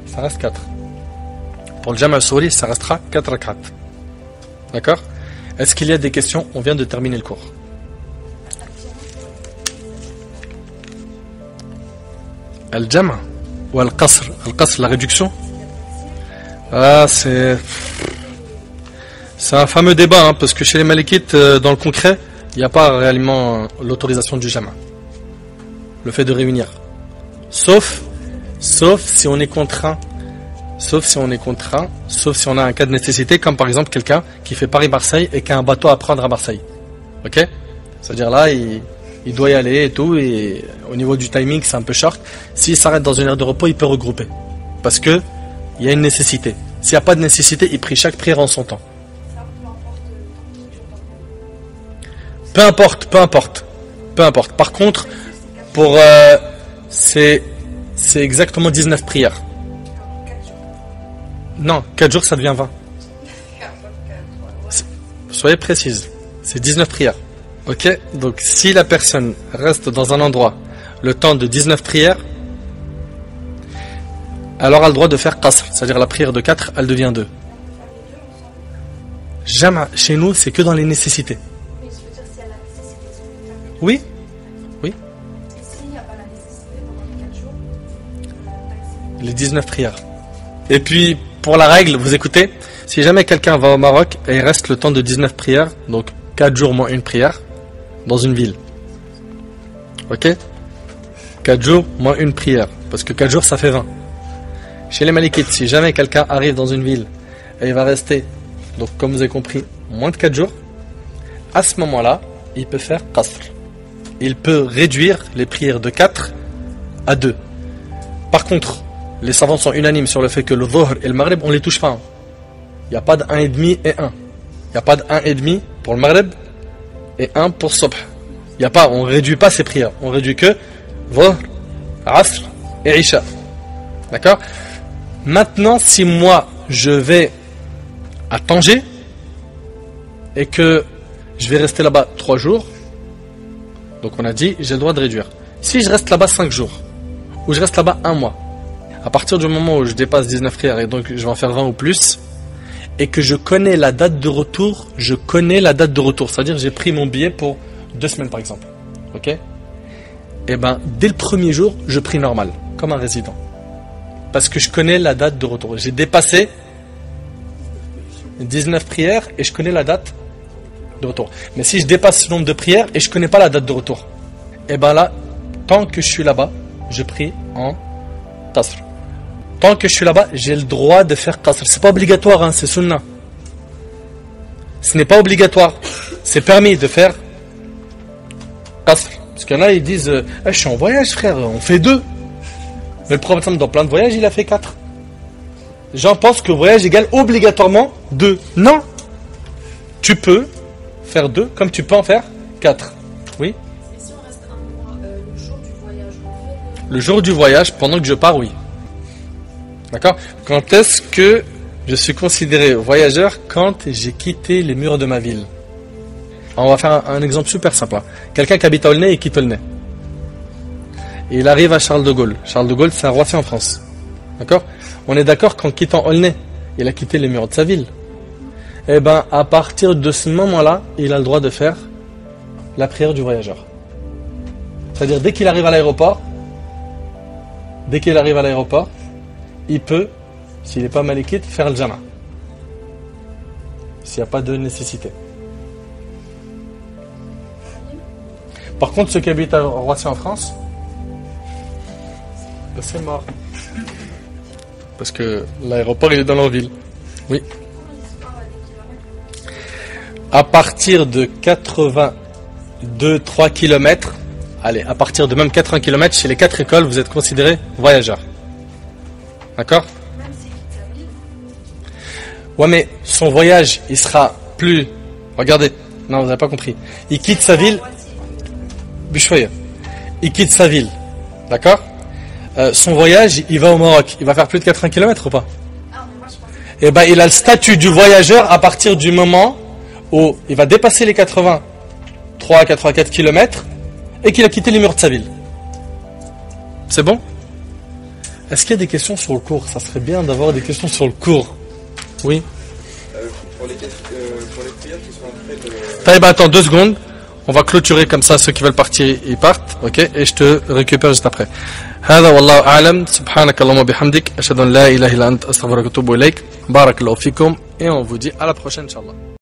Ça reste 4. Pour le Jam'u Souri, ça restera 4 rak'at. D'accord? Est-ce qu'il y a des questions? On vient de terminer le cours. Al-Jama ou Al-Qasr. Al-Qasr, la réduction. Ah, c'est un fameux débat, hein, parce que chez les Malikites, dans le concret, il n'y a pas réellement l'autorisation du Jama. Le fait de réunir. Sauf si on est contraint. Sauf si on a un cas de nécessité, comme par exemple quelqu'un qui fait Paris-Marseille et qui a un bateau à prendre à Marseille. Ok? C'est-à-dire là, il doit y aller et tout, et au niveau du timing, c'est un peu short. S'il s'arrête dans une aire de repos, il peut regrouper. Parce que il y a une nécessité. S'il n'y a pas de nécessité, il prie chaque prière en son temps. Peu importe. Par contre, pour c'est exactement 19 prières. Non, 4 jours ça devient 20. Soyez précise. C'est 19 prières. Ok? Donc si la personne reste dans un endroit le temps de 19 prières, elle aura le droit de faire qasr, c'est-à-dire la prière de 4, elle devient 2. Jamais. Chez nous, c'est que dans les nécessités. Oui. Les 19 prières. Et puis, pour la règle, vous écoutez, si jamais quelqu'un va au Maroc et il reste le temps de 19 prières, donc 4 jours moins une prière, dans une ville. Ok? 4 jours moins une prière, parce que 4 jours ça fait 20. Chez les Malikites, si jamais quelqu'un arrive dans une ville et il va rester, donc comme vous avez compris, moins de 4 jours, à ce moment-là, il peut faire qasr. Il peut réduire les prières de 4 à 2. Par contre, les savants sont unanimes sur le fait que le dhuhr et le maghrib, on ne les touche pas. Il n'y a pas de 1,5 et 1. Il n'y a pas de 1,5 pour le maghrib et 1 pour subh. Il n'y a pas, on ne réduit pas ces prières. On réduit que dhuhr, asr et isha. D'accord? Maintenant, si moi, je vais à Tanger et que je vais rester là-bas 3 jours, donc on a dit, j'ai le droit de réduire. Si je reste là-bas 5 jours, ou je reste là-bas 1 mois, à partir du moment où je dépasse 19 prières et donc je vais en faire 20 ou plus, et que je connais la date de retour, c'est-à-dire j'ai pris mon billet pour 2 semaines par exemple, ok? Et ben dès le premier jour, je prie normal, comme un résident. Parce que je connais la date de retour. J'ai dépassé 19 prières et je connais la date de retour. Mais si je dépasse ce nombre de prières et je connais pas la date de retour, et ben là, tant que je suis là-bas, je prie en qasr. Tant que je suis là-bas, j'ai le droit de faire qasr. C'est pas obligatoire, hein, c'est sunnah. Ce n'est pas obligatoire. C'est permis de faire qasr. Parce qu'il y en a, ils disent je suis en voyage, frère, on fait 2. Mais le prophète, dans plein de voyages, il a fait 4. Les gens pensent que voyage égale obligatoirement 2. Non. Tu peux faire 2 comme tu peux en faire 4. Oui. Et si on reste un mois, le jour du voyage, on fait le jour du voyage, pendant que je pars, oui. D'accord? Quand est-ce que je suis considéré voyageur? Quand j'ai quitté les murs de ma ville. Alors, on va faire un exemple super simple. Quelqu'un qui habite à Aulnay et quitte Aulnay. Et il arrive à Charles de Gaulle. Charles de Gaulle, c'est un Roissy en France. D'accord? On est d'accord qu'en quittant Aulnay, il a quitté les murs de sa ville. Et ben, à partir de ce moment-là, il a le droit de faire la prière du voyageur. C'est-à-dire, dès qu'il arrive à l'aéroport, il peut, s'il n'est pas malikite, faire le jama. S'il n'y a pas de nécessité. Par contre, ceux qui habitent à Roissy en France, c'est mort. Parce que l'aéroport, il est dans leur ville. Oui. À partir de 82-3 km, allez, à partir de même 80 km, chez les 4 écoles, vous êtes considéré voyageur. D'accord? Ouais, mais son voyage, il sera plus... Regardez, non, vous n'avez pas compris. Il quitte sa ville... Bichouaya. Il quitte sa ville. D'accord? Son voyage, il va au Maroc. Il va faire plus de 80 km ou pas? Et ben, il a le statut du voyageur à partir du moment où il va dépasser les 83 à 84 km et qu'il a quitté les murs de sa ville. C'est bon? Est-ce qu'il y a des questions sur le cours? Ça serait bien d'avoir des questions sur le cours. Oui? Pour les prières qui sont en fait de... Taïba, attends 2 secondes. On va clôturer comme ça. Ceux qui veulent partir, ils partent. Ok? Et je te récupère juste après. هذا والله أعلم. سبحانك اللهم وبحمدك أشهد أن لا إله إلا أنت أستغفرك وأتوب إليك. بارك الله فيكم et on vous dit à la prochaine Inch'Allah.